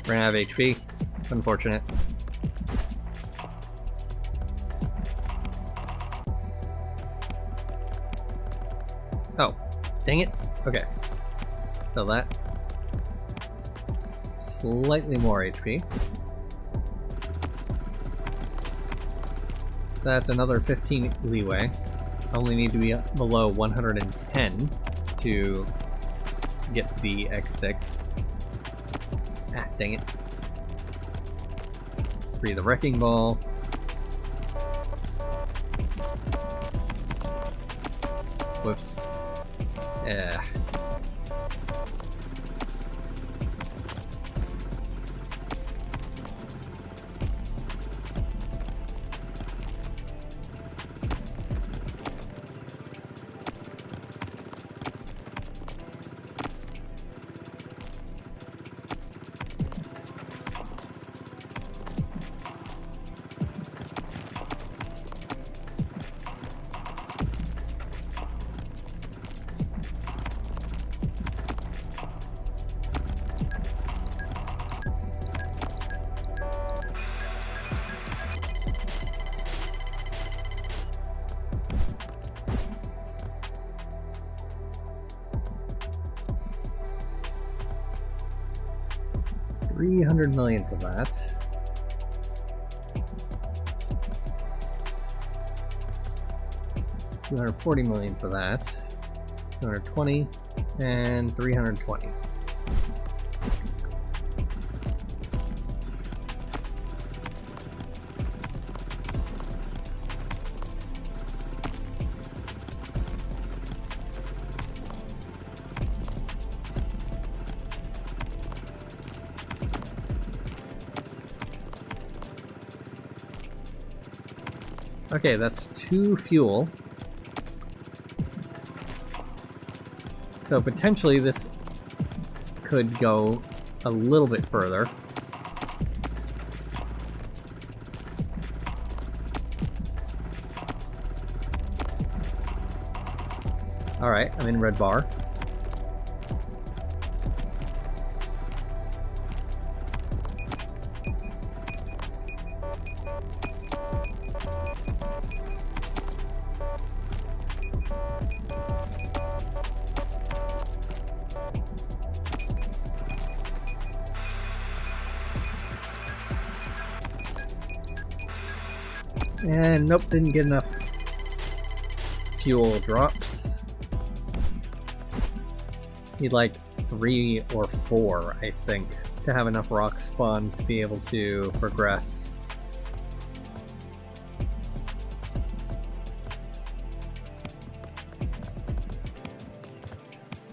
Ran out of HP. Unfortunate. Oh, dang it. Okay. So that. Slightly more HP. That's another 15 leeway. I only need to be below 110 to get the X6. Ah, dang it. Free the Wrecking Ball. Whoops. Yeah. $300 million for that. $240 million for that. 220 and 320. Okay, that's 2 fuel. So potentially this could go a little bit further. Alright, I'm in red bar. And nope, didn't get enough fuel drops. Need like 3 or 4, I think, to have enough rock spawn to be able to progress.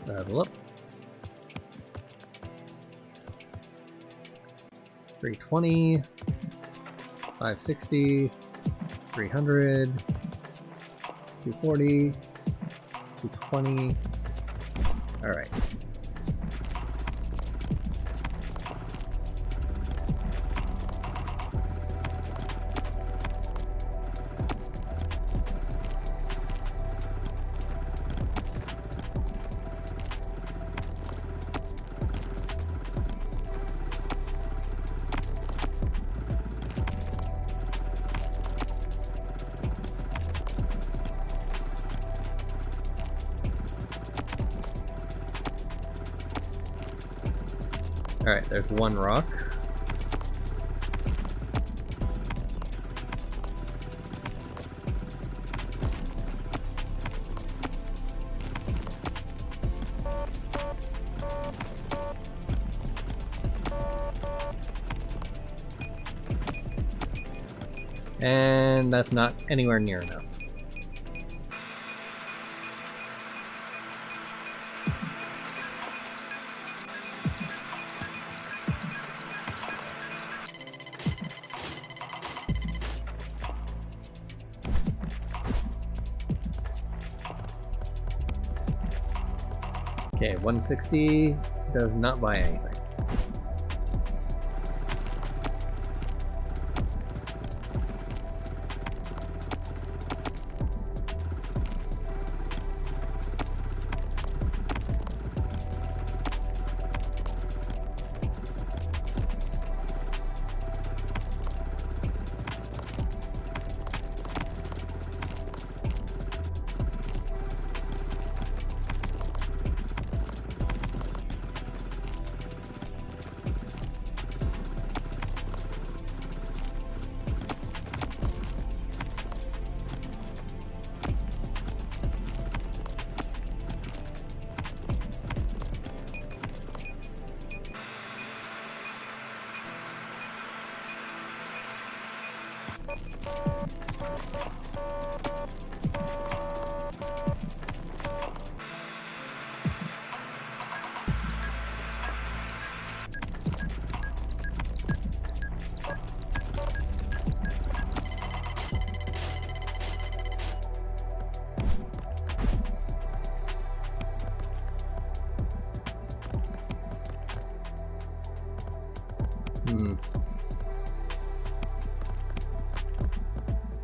Level up. 320, 560, 300, 240, 220. All right. Alright, there's one rock. And that's not anywhere near enough. Okay, 160 does not buy anything.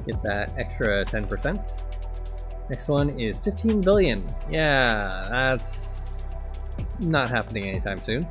Get that extra 10%. Next one is 15 billion. Yeah, that's not happening anytime soon.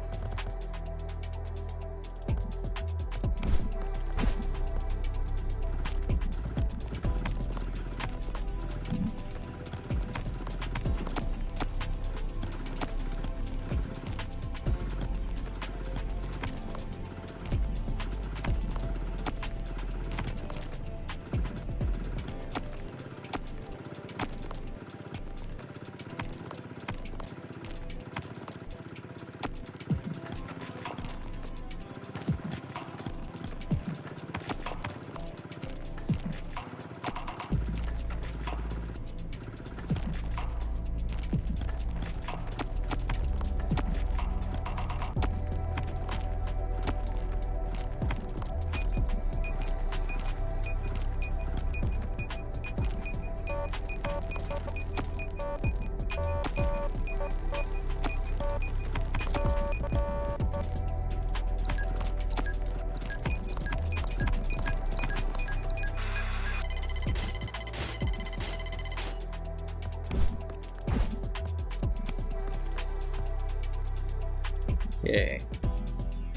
Okay.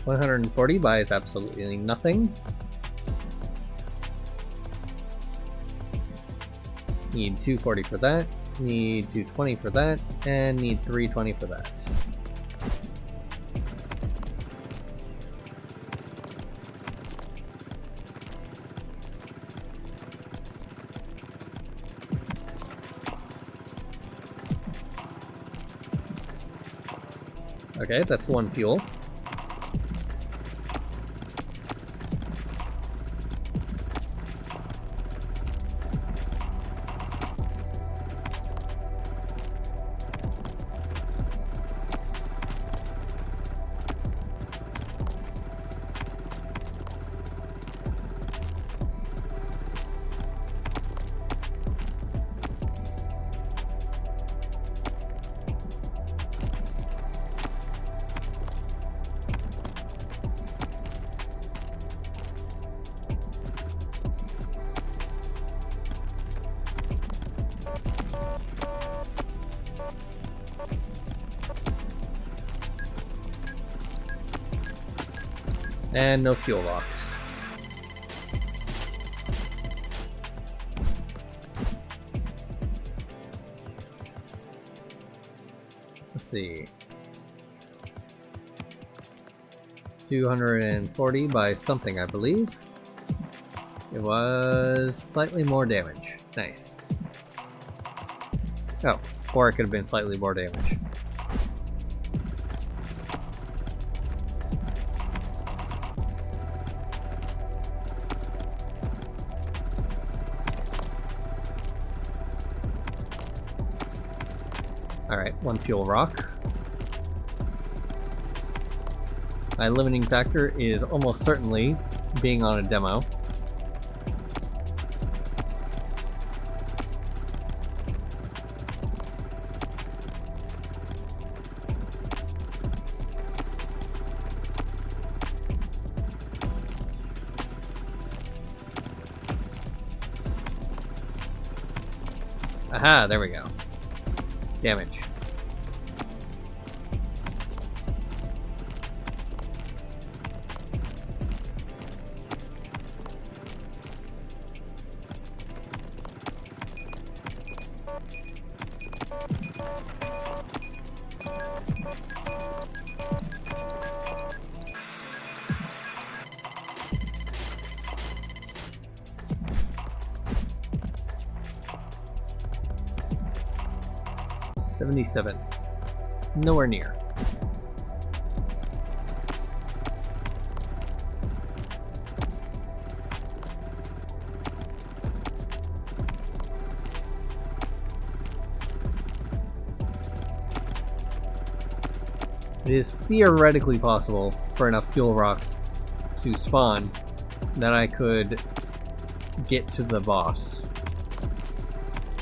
140 buys absolutely nothing. Need 240 for that, need 220 for that, and need 320 for that. Okay, that's one fuel. And no fuel rocks. Let's see. 240 by something, I believe. It was slightly more damage. Nice. Oh, or it could have been slightly more damage. Alright, 1 fuel rock. My limiting factor is almost certainly being on a demo. Aha, there we go. Damage. $77. Nowhere near. It is theoretically possible for enough fuel rocks to spawn that I could get to the boss.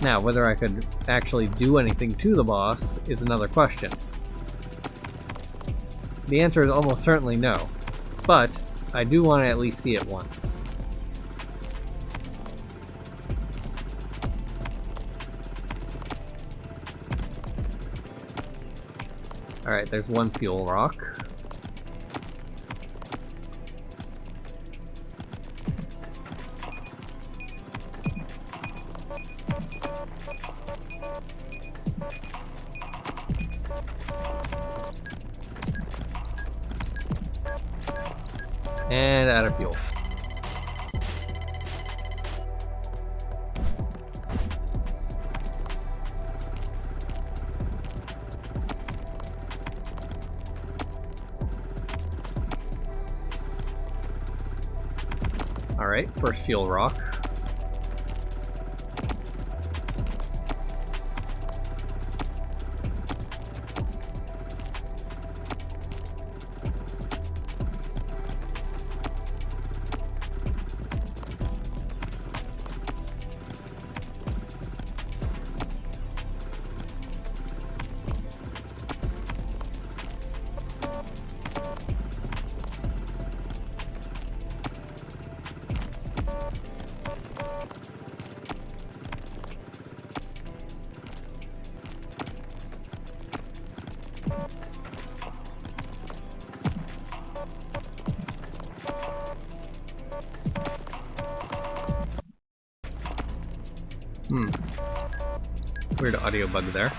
Now, whether I could actually do anything to the boss is another question. The answer is almost certainly no, but I do want to at least see it once. Alright, there's 1 fuel rock. And out of fuel. Alright, first fuel rock. Weird audio bug there.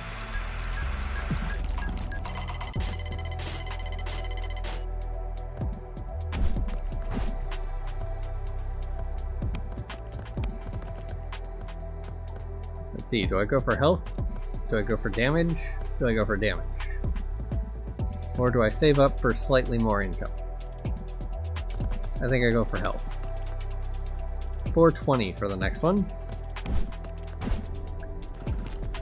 Let's see, do I go for health? Do I go for damage? Do I go for damage? Or do I save up for slightly more income? I think I go for health. 420 for the next one.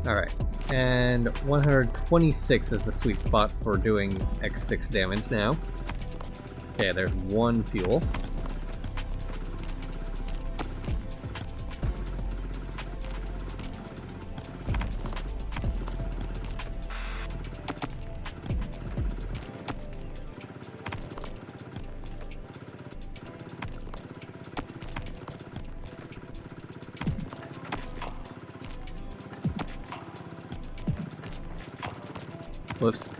Alright, and 126 is the sweet spot for doing X6 damage now. Okay, there's 1 fuel. Whoops.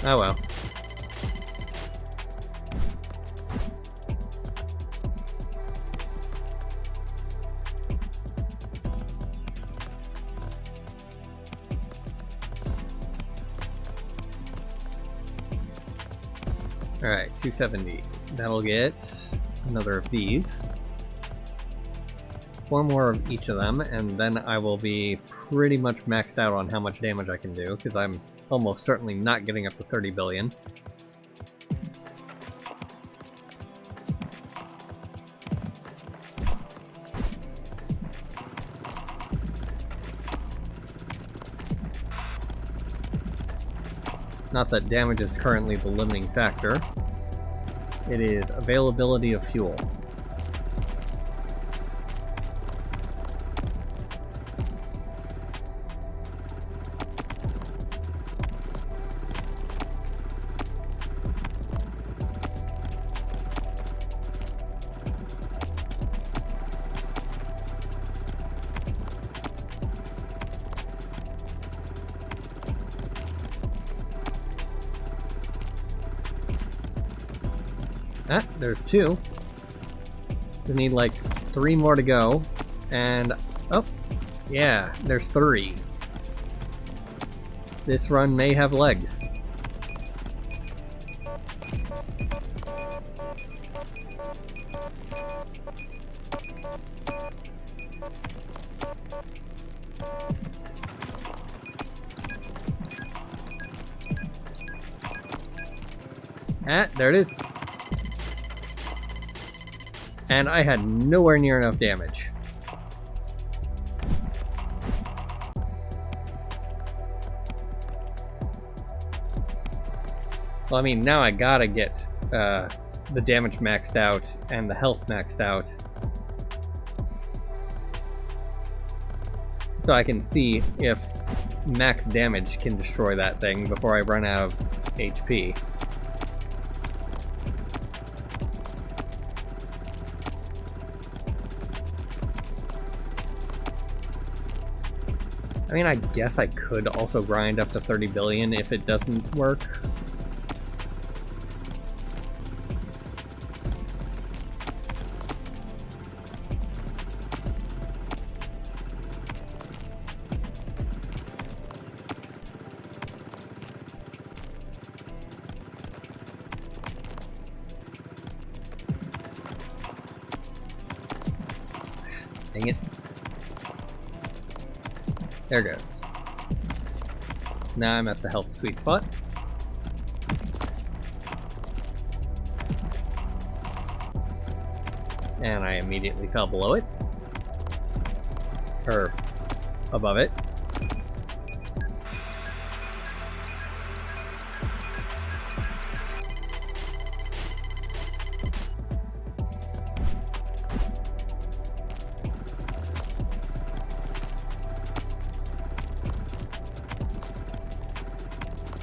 Oh well. Alright, 270. That'll get another of these. 4 more of each of them, and then I will be pretty much maxed out on how much damage I can do, because I'm almost certainly not getting up to 30 billion. Not that damage is currently the limiting factor. It is availability of fuel. Ah, there's 2. We need like 3 more to go, and oh, yeah, there's 3. This run may have legs. Ah, there it is. And I had nowhere near enough damage. Well, I mean, now I gotta get the damage maxed out and the health maxed out, so I can see if max damage can destroy that thing before I run out of HP. I mean, I guess I could also grind up to 30 billion if it doesn't work. Dang it. There it goes. Now I'm at the health sweet spot. And I immediately fell below it. Or above it.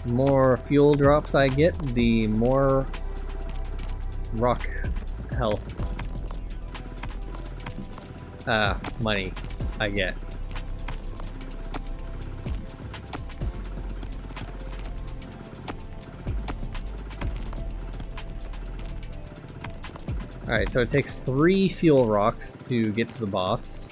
More fuel drops I get, the more rock health money I get. Alright, so it takes 3 fuel rocks to get to the boss.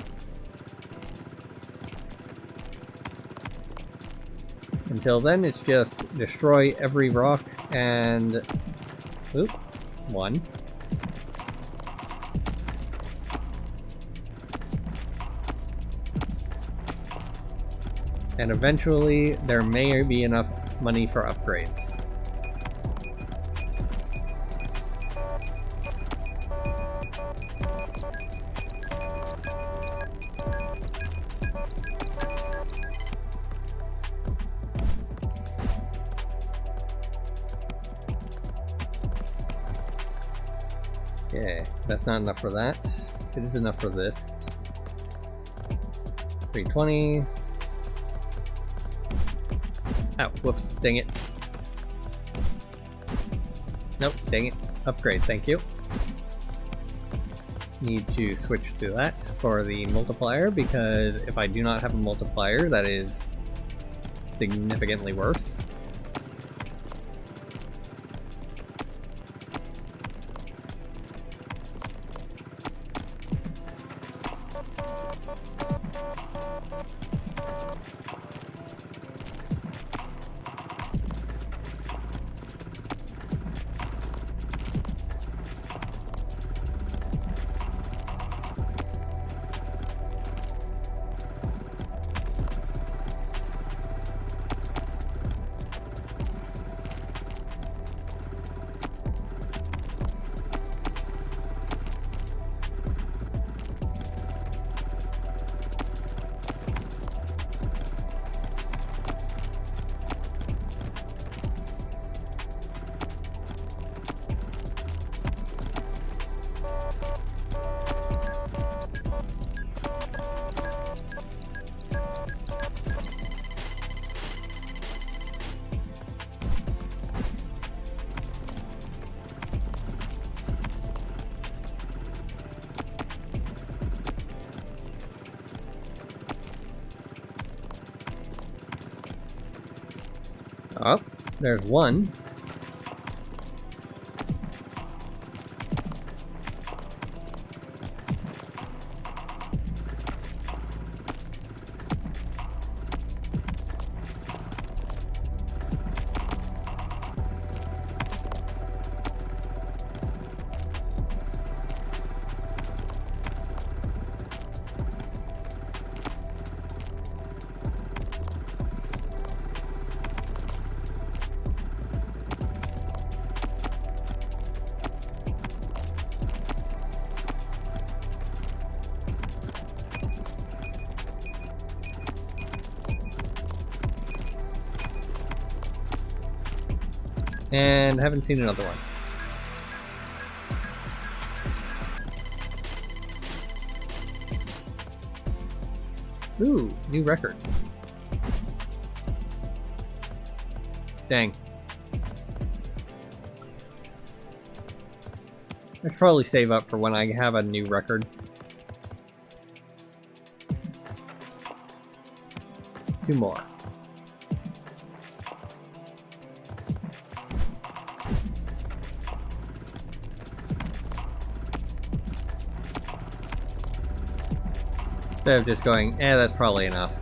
Until then, it's just destroy every rock and... Oop, 1. And eventually, there may be enough money for upgrades. Okay, that's not enough for that. It is enough for this. 320. Oh, whoops, dang it. Nope, dang it. Upgrade, thank you. Need to switch to that for the multiplier, because if I do not have a multiplier, that is significantly worse. Oh, there's one. And haven't seen another one. Ooh, new record. Dang. I should probably save up for when I have a new record. Two more. Instead of just going, that's probably enough.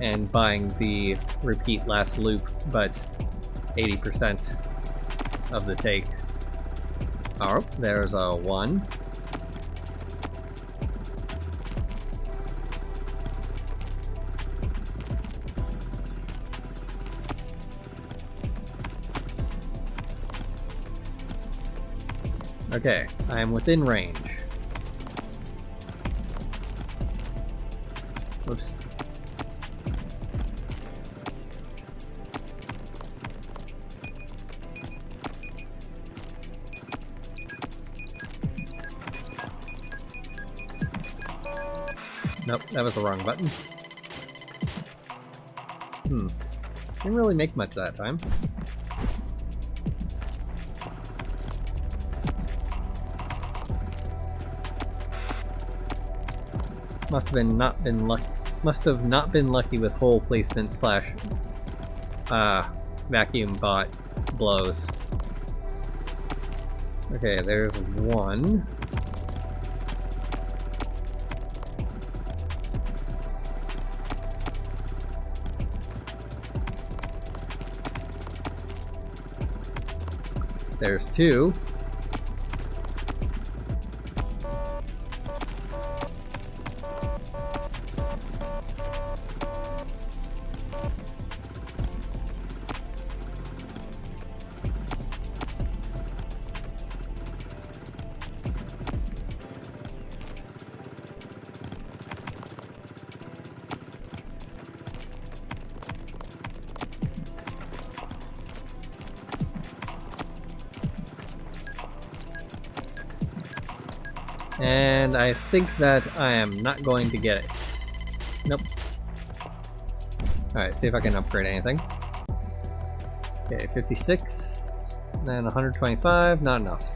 And buying the repeat last loop, but 80% of the take. Oh, there's a 1. Okay, I am within range. Whoops. Nope, that was the wrong button. Didn't really make much that time. Must have not been lucky with hole placement slash vacuum bot blows. Okay, there's 1. There's 2. And I think that I am not going to get it. Nope. Alright, see if I can upgrade anything. Okay, 56, then 125, not enough.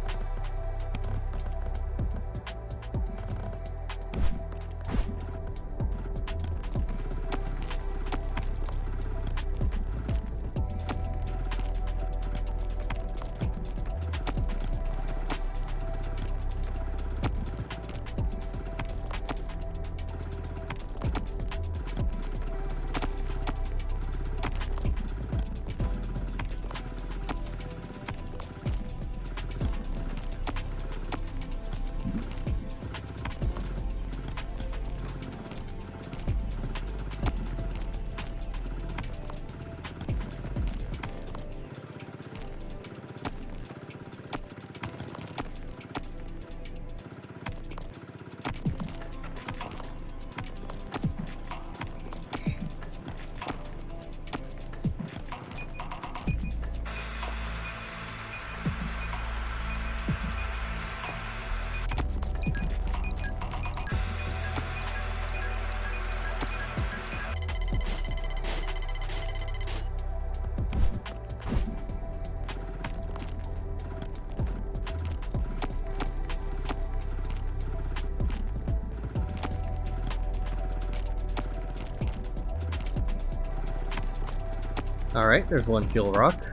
Alright, there's one fuel rock.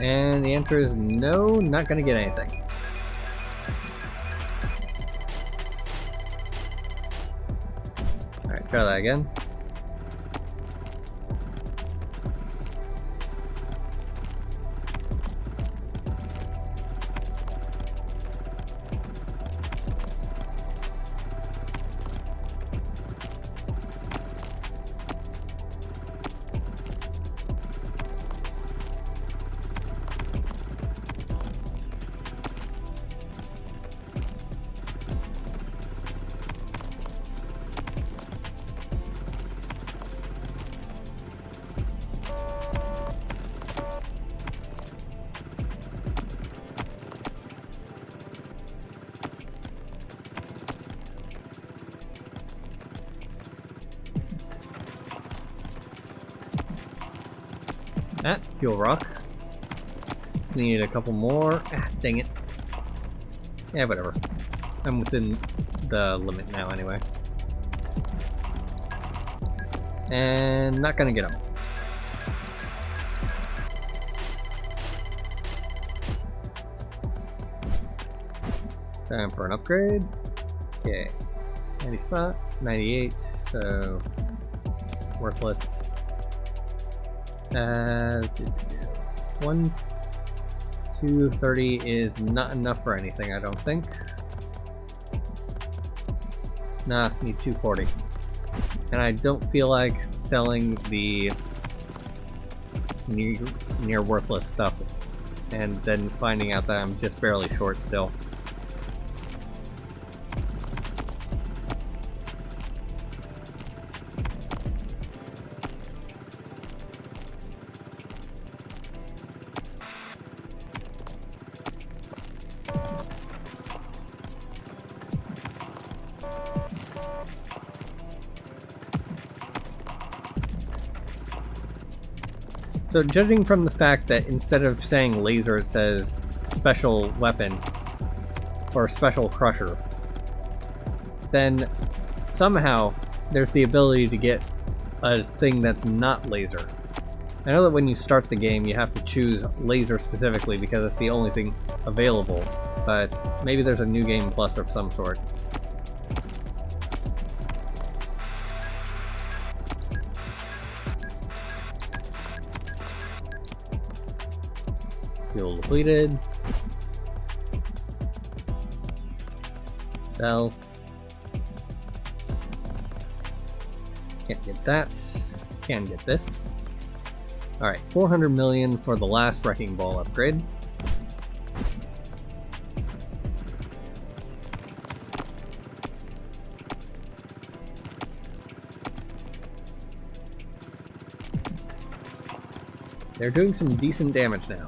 And the answer is no, not gonna get anything. Alright, try that again. Ah, fuel rock. Just need a couple more. Ah, dang it. Yeah, whatever. I'm within the limit now anyway. And not gonna get them. Time for an upgrade. Okay. 95, 98, so worthless. 1, 2, 30 is not enough for anything, I don't think. Nah, need 240. And I don't feel like selling the near worthless stuff and then finding out that I'm just barely short still. So judging from the fact that instead of saying laser it says special weapon or special crusher, then somehow there's the ability to get a thing that's not laser. I know that when you start the game you have to choose laser specifically because it's the only thing available, but maybe there's a new game plus of some sort. Fuel depleted. Sell. Can't get that. Can get this. Alright, 400 million for the last Wrecking Ball upgrade. They're doing some decent damage now.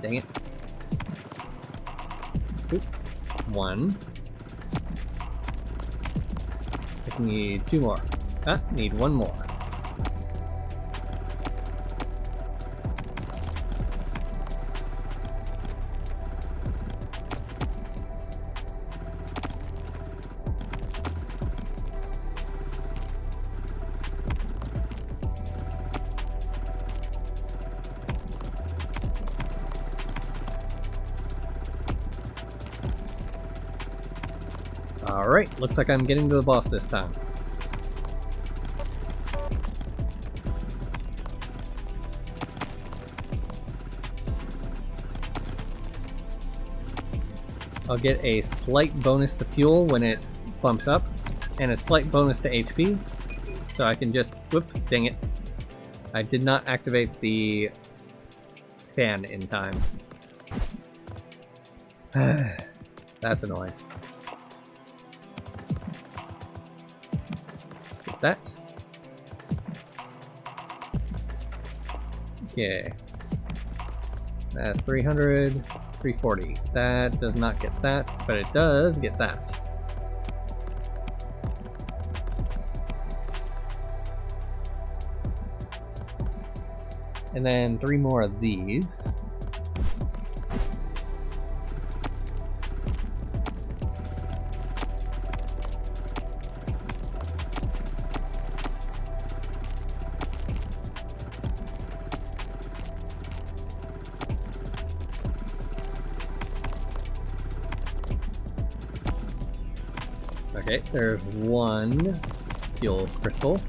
Dang it. Oop. 1. Just need 2 more. Ah, need 1 more. Alright, looks like I'm getting to the boss this time. I'll get a slight bonus to fuel when it bumps up, and a slight bonus to HP, so I can just, whoop, dang it. I did not activate the fan in time. That's annoying. Get that. Okay. That's 300, 340. That does not get that, but it does get that. And then 3 more of these. Okay, there's 1 fuel crystal.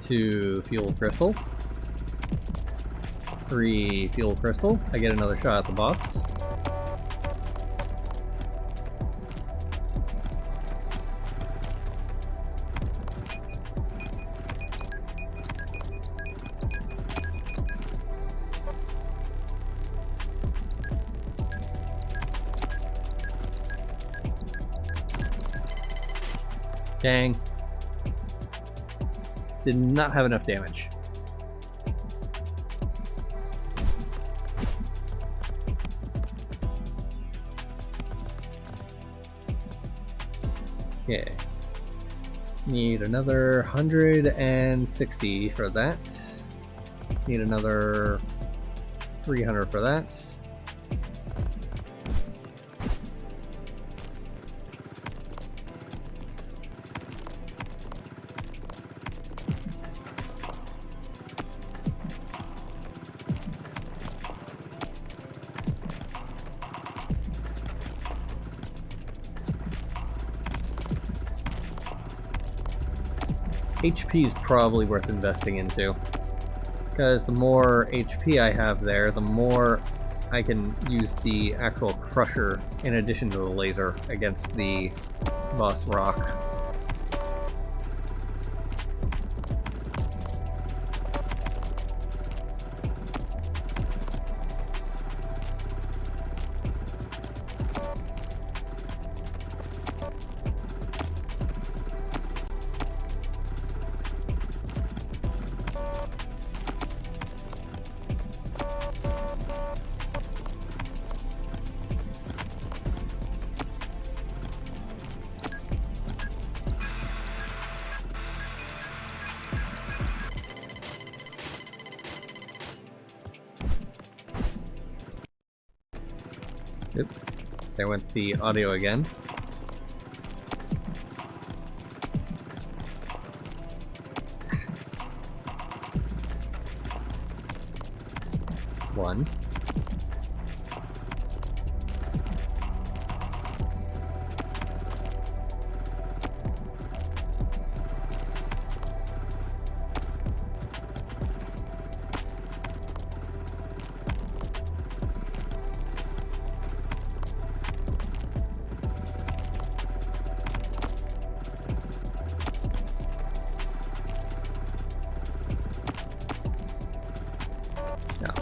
Two fuel crystal. 3 fuel crystal. I get another shot at the boss. Dang. Did not have enough damage. Okay. Need another 160 for that. Need another 300 for that. HP is probably worth investing into, because the more HP I have there, the more I can use the actual crusher in addition to the laser against the boss rock. Yep, there went the audio again. One.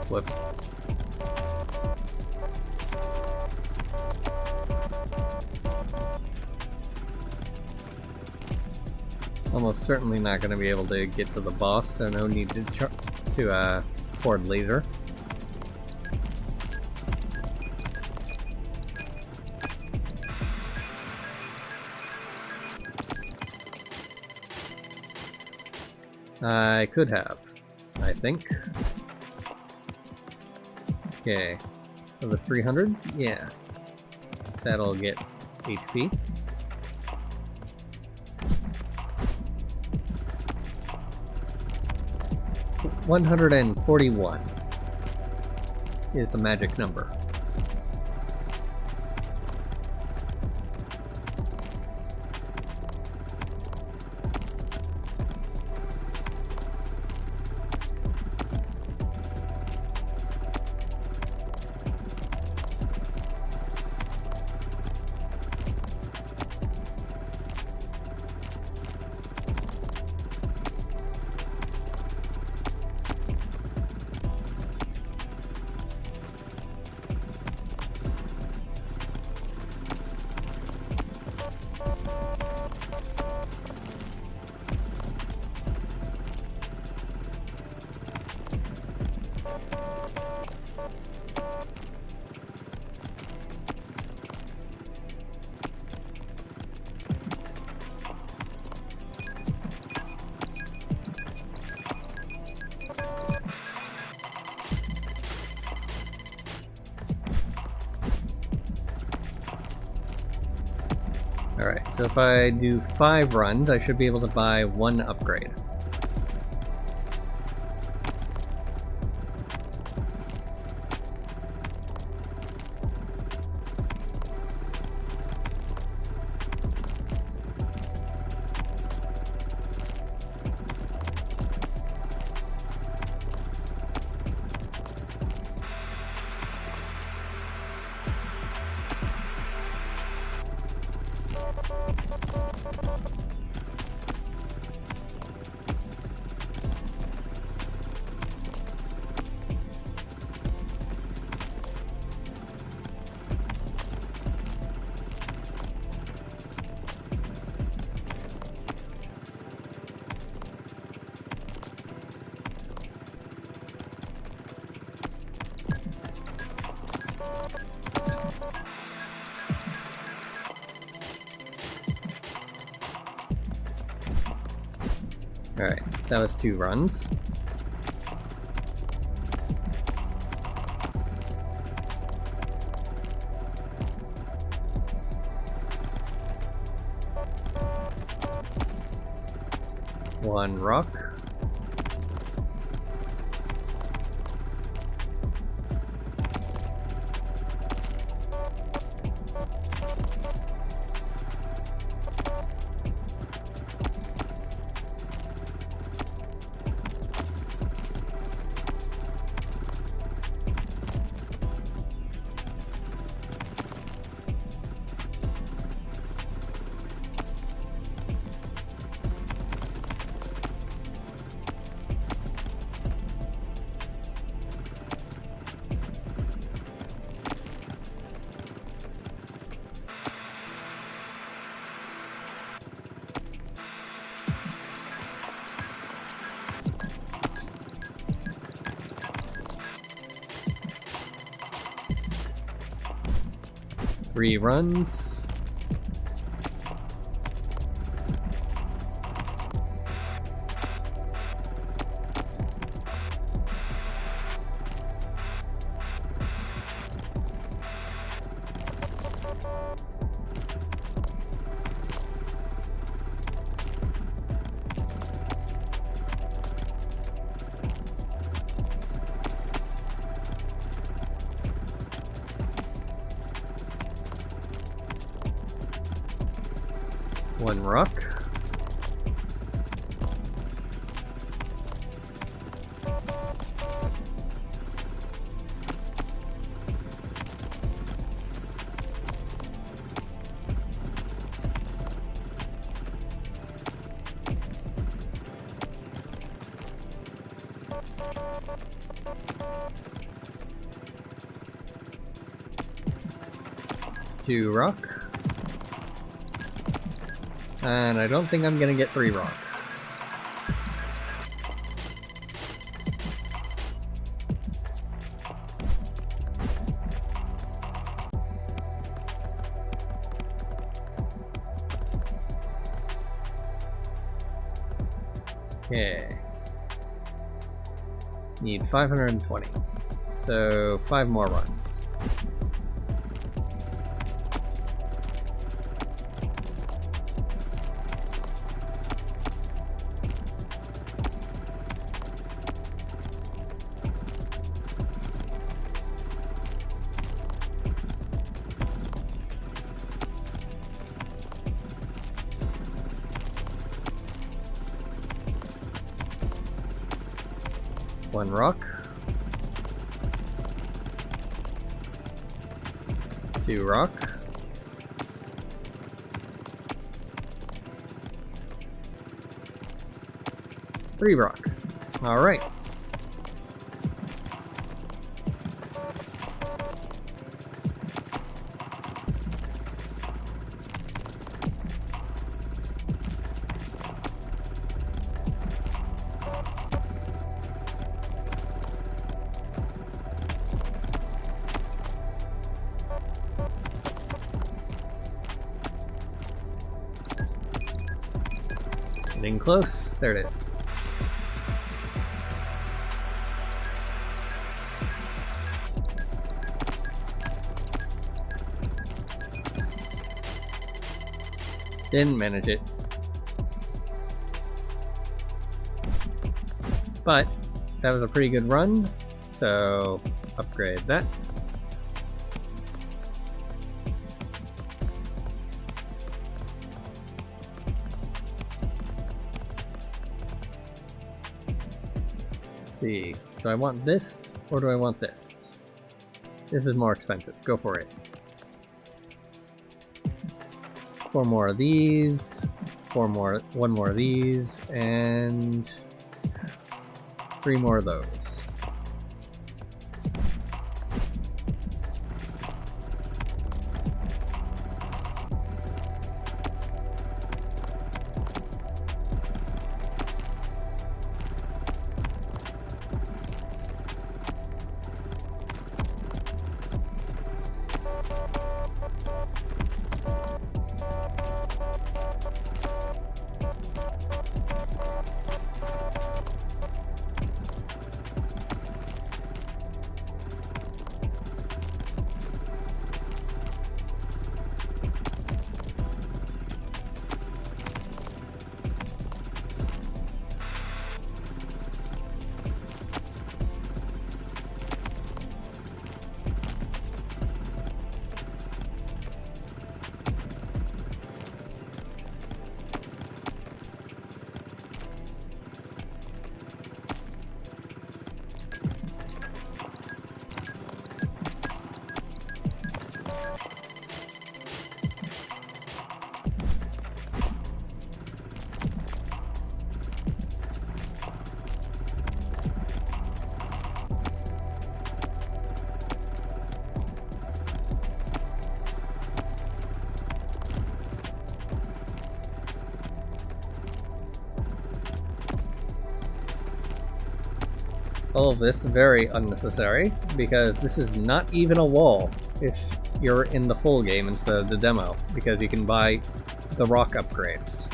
Whoops. Almost certainly not going to be able to get to the boss, so no need to afford laser. I could have, I think. Okay, of the 300? Yeah. That'll get HP. $141. is the magic number. Alright, so if I do 5 runs, I should be able to buy 1 upgrade. Alright, that was 2 runs. One rock. Three runs. One rock. Two rock. And I don't think I'm gonna get 3 rock. Okay. Need 520. So 5 more runs. 1 rock. 2 rock. 3 rock. Alright. Getting close. There it is. Didn't manage it. But that was a pretty good run, so upgrade that. Let's see, do I want this or do I want this? This is more expensive. Go for it. 4 more of these, 1 more of these, and 3 more of those. All of this very unnecessary, because this is not even a wall if you're in the full game instead of the demo, because you can buy the rock upgrades.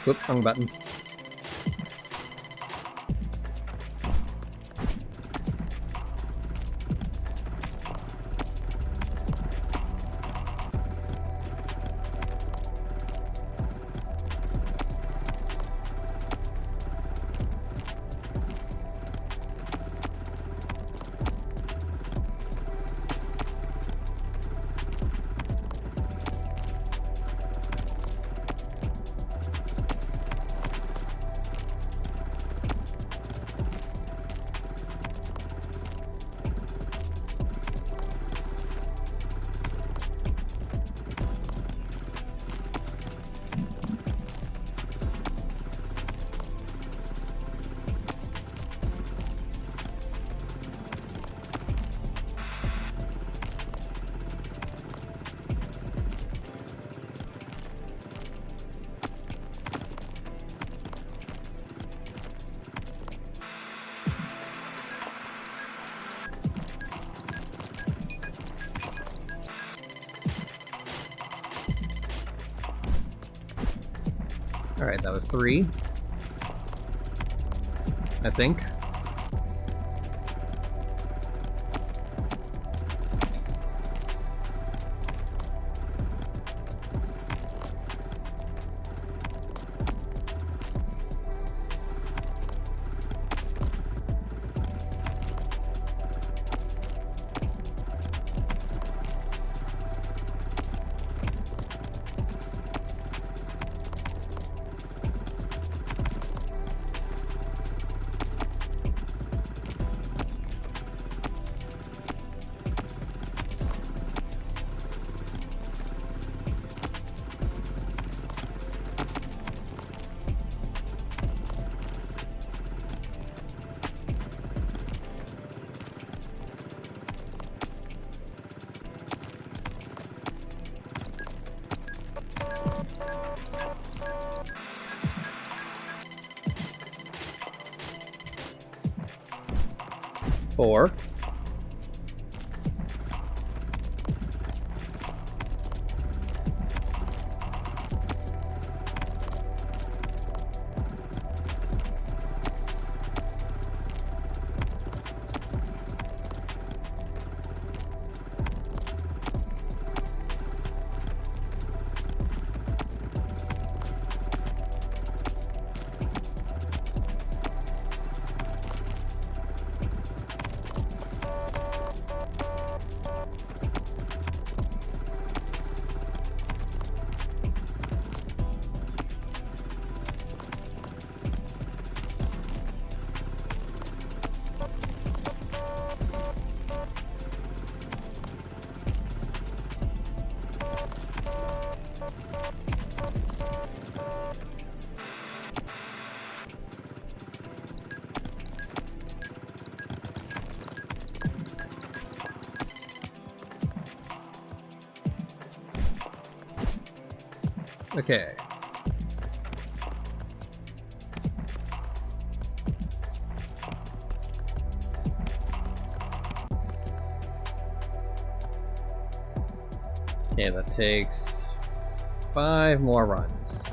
Whoop, wrong button. Alright, that was 3. I think. Four. Okay. Okay, that takes 5 more runs.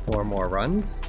Four more runs.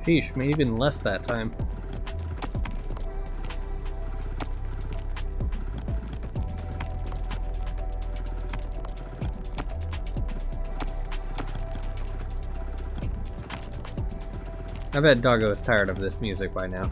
Sheesh, maybe even less that time. I bet Doggo is tired of this music by now.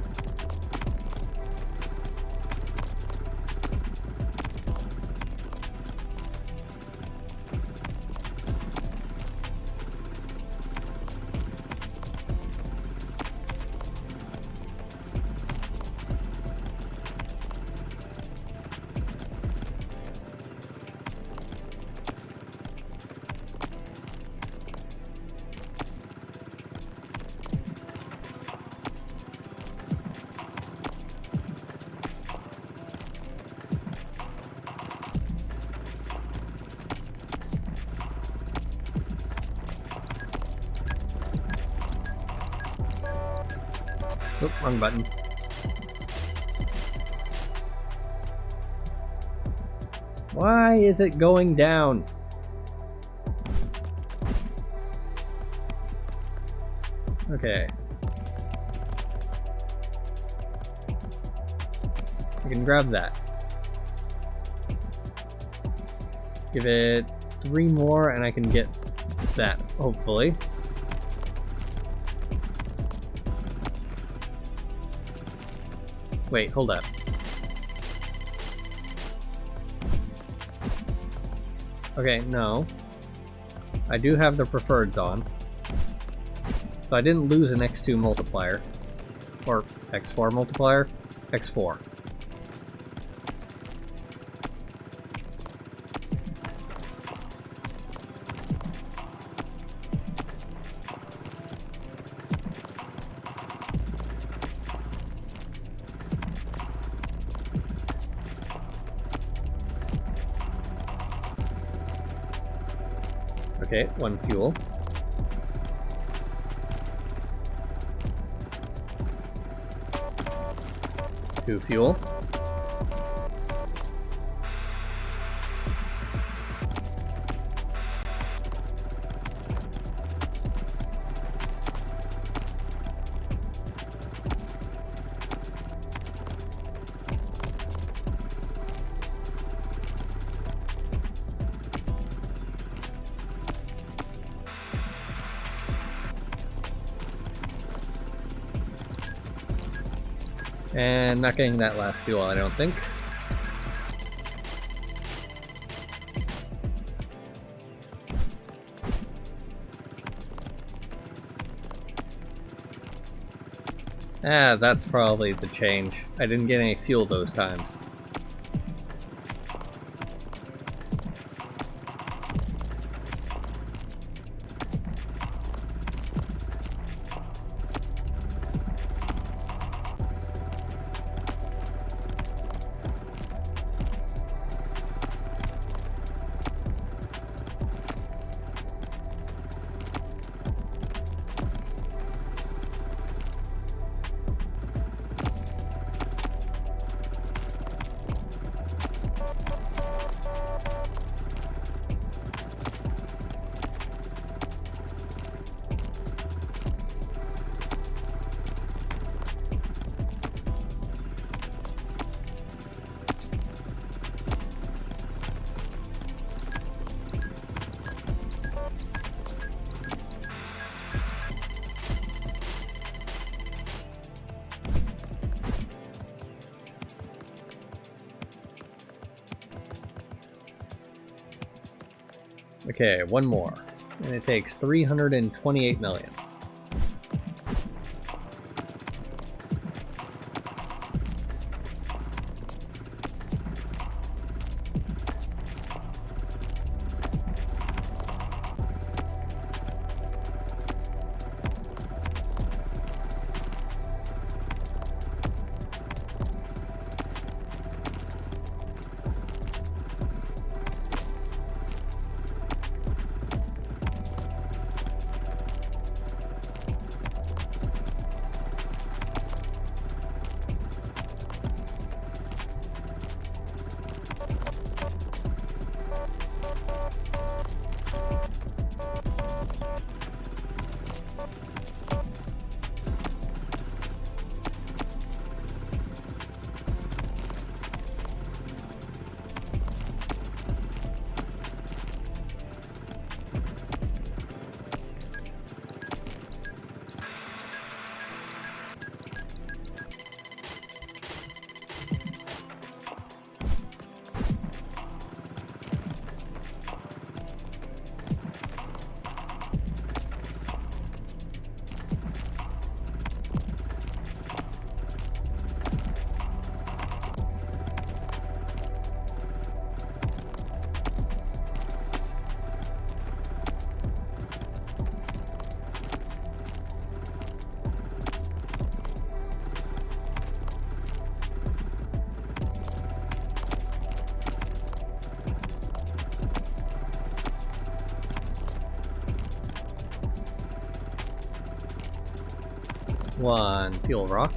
Oop, wrong button. Why is it going down? Okay. I can grab that. Give it 3 more and I can get that, hopefully. Wait, hold up. Okay, no. I do have the preferreds on. So I didn't lose an X2 multiplier. Or X4 multiplier. X4. Okay, 1 fuel. Two fuel. And not getting that last fuel, I don't think. Ah, that's probably the change. I didn't get any fuel those times. Okay, 1 more. And it takes 328 million. 1 fuel rock.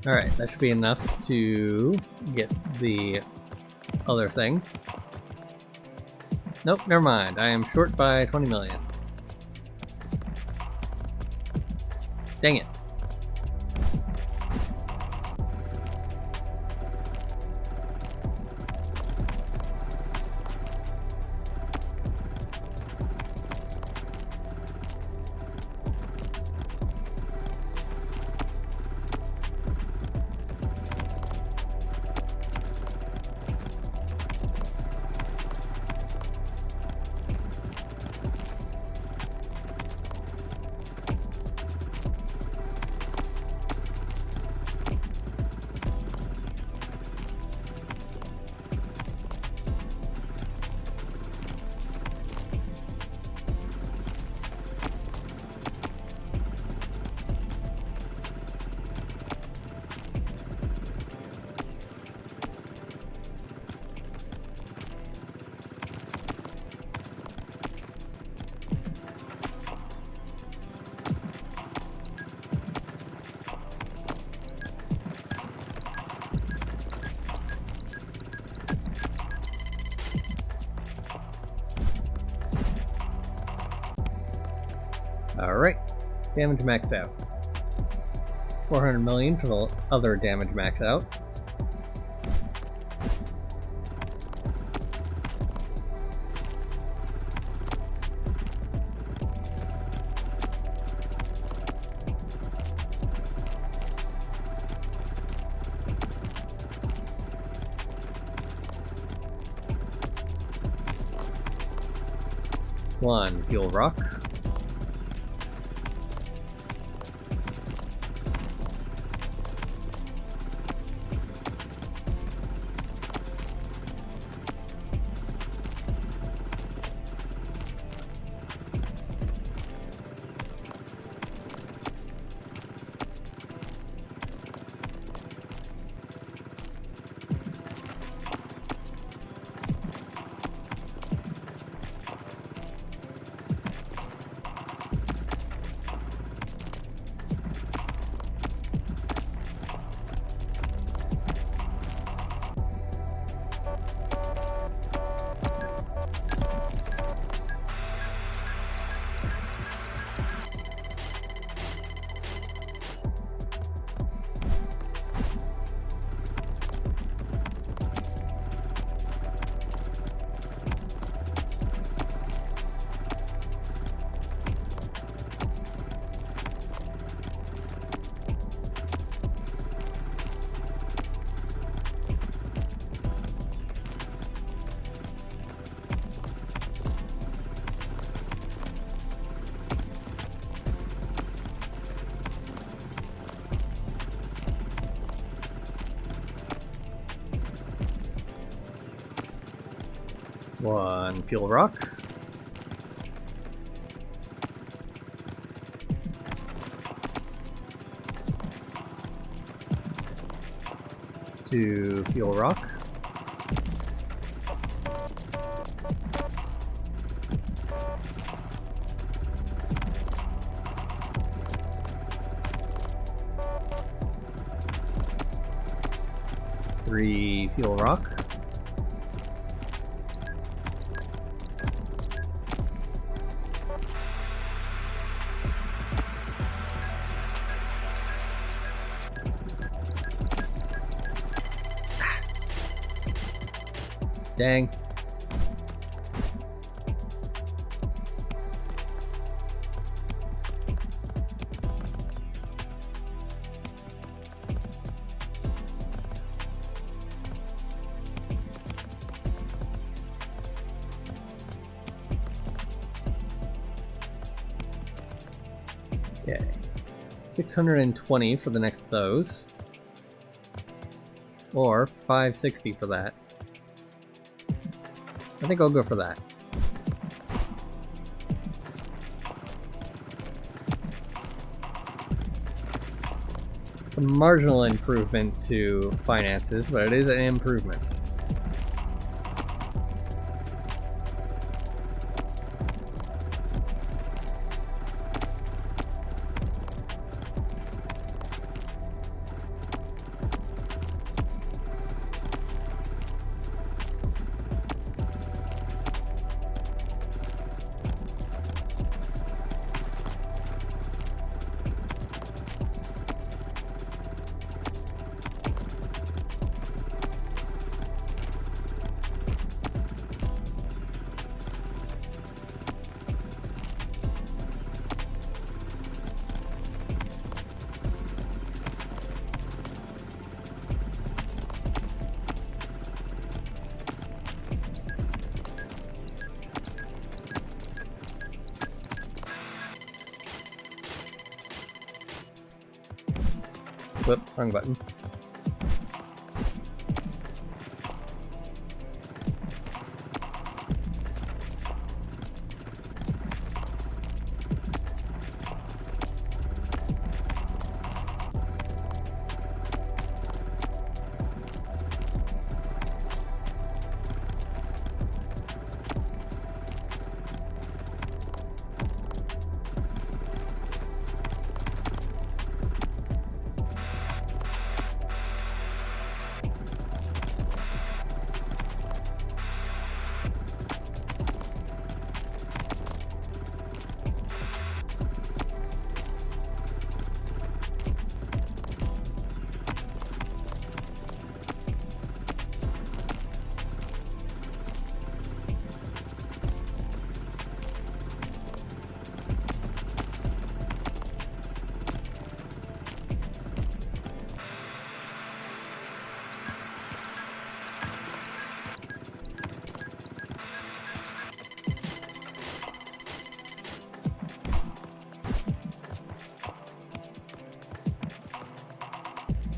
Alright, that should be enough to get the other thing. Nope, never mind. I am short by 20 million. Dang it. Alright, damage maxed out. 400 million for the other damage max out. One fuel rock. One fuel rock. to Fuel Rock. Three Fuel Rock. Dang. Okay. 620 for the next of those. Or 560 for that. I think I'll go for that. It's a marginal improvement to finances, but it is an improvement. Whoop, wrong button.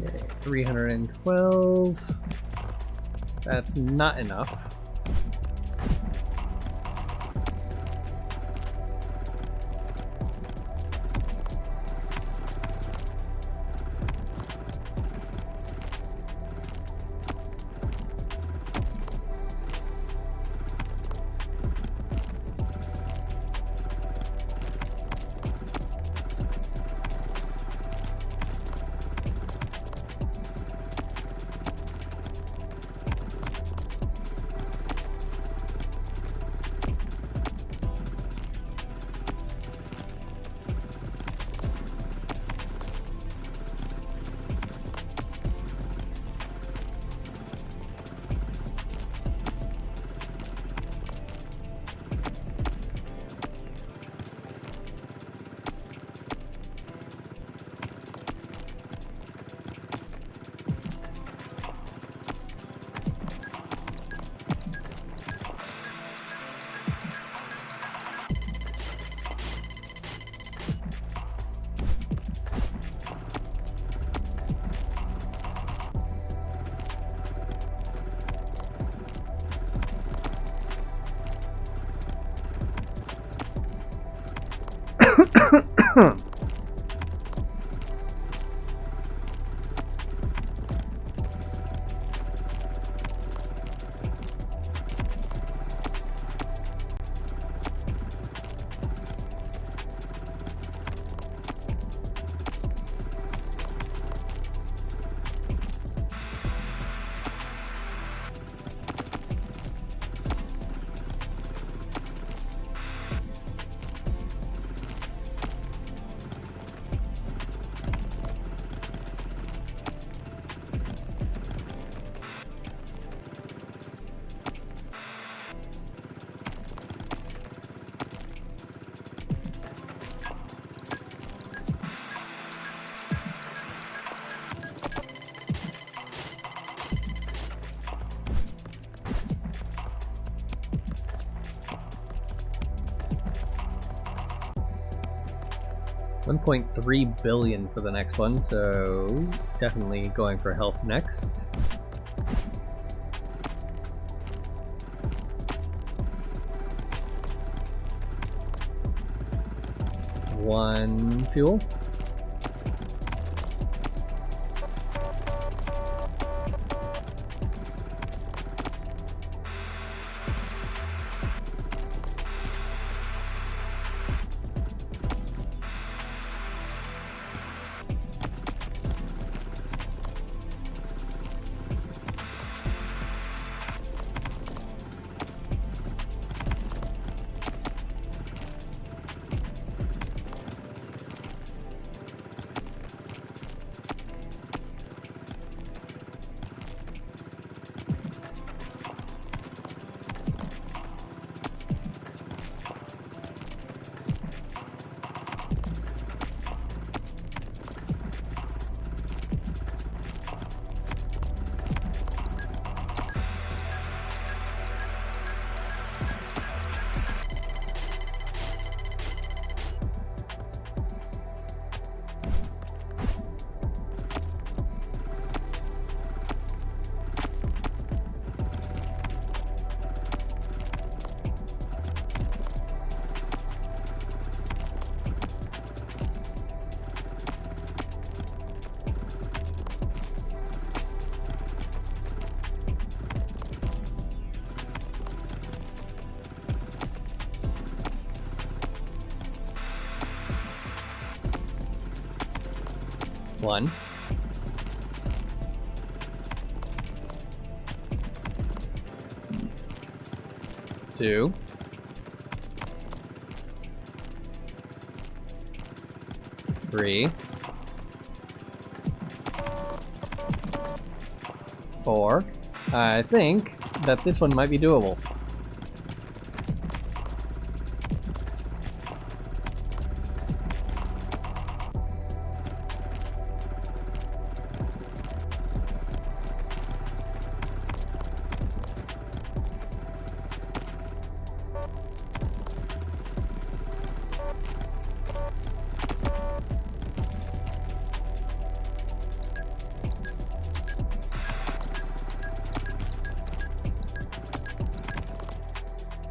Okay, 312. That's not enough. 1.3 billion for the next one, so definitely going for health next. One fuel. One. Two. Three. Four. I think that this one might be doable.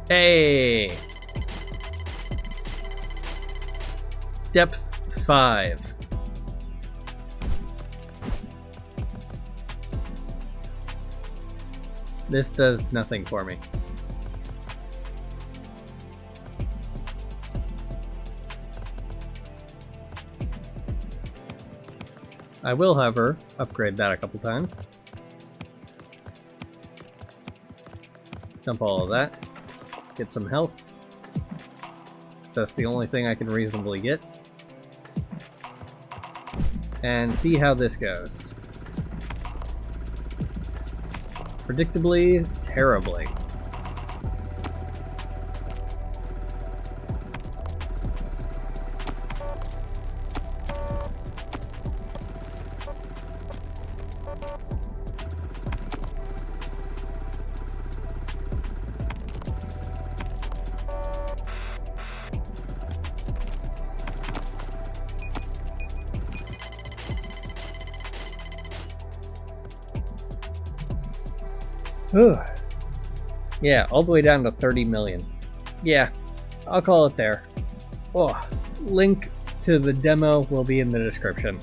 Hey! Depth 5. This does nothing for me. I will, however, upgrade that a couple times. Dump all of that. Get some health. That's the only thing I can reasonably get. And see how this goes. Predictably, terribly. Ooh. Yeah, all the way down to 30 million. Yeah, I'll call it there. Oh, link to the demo will be in the description.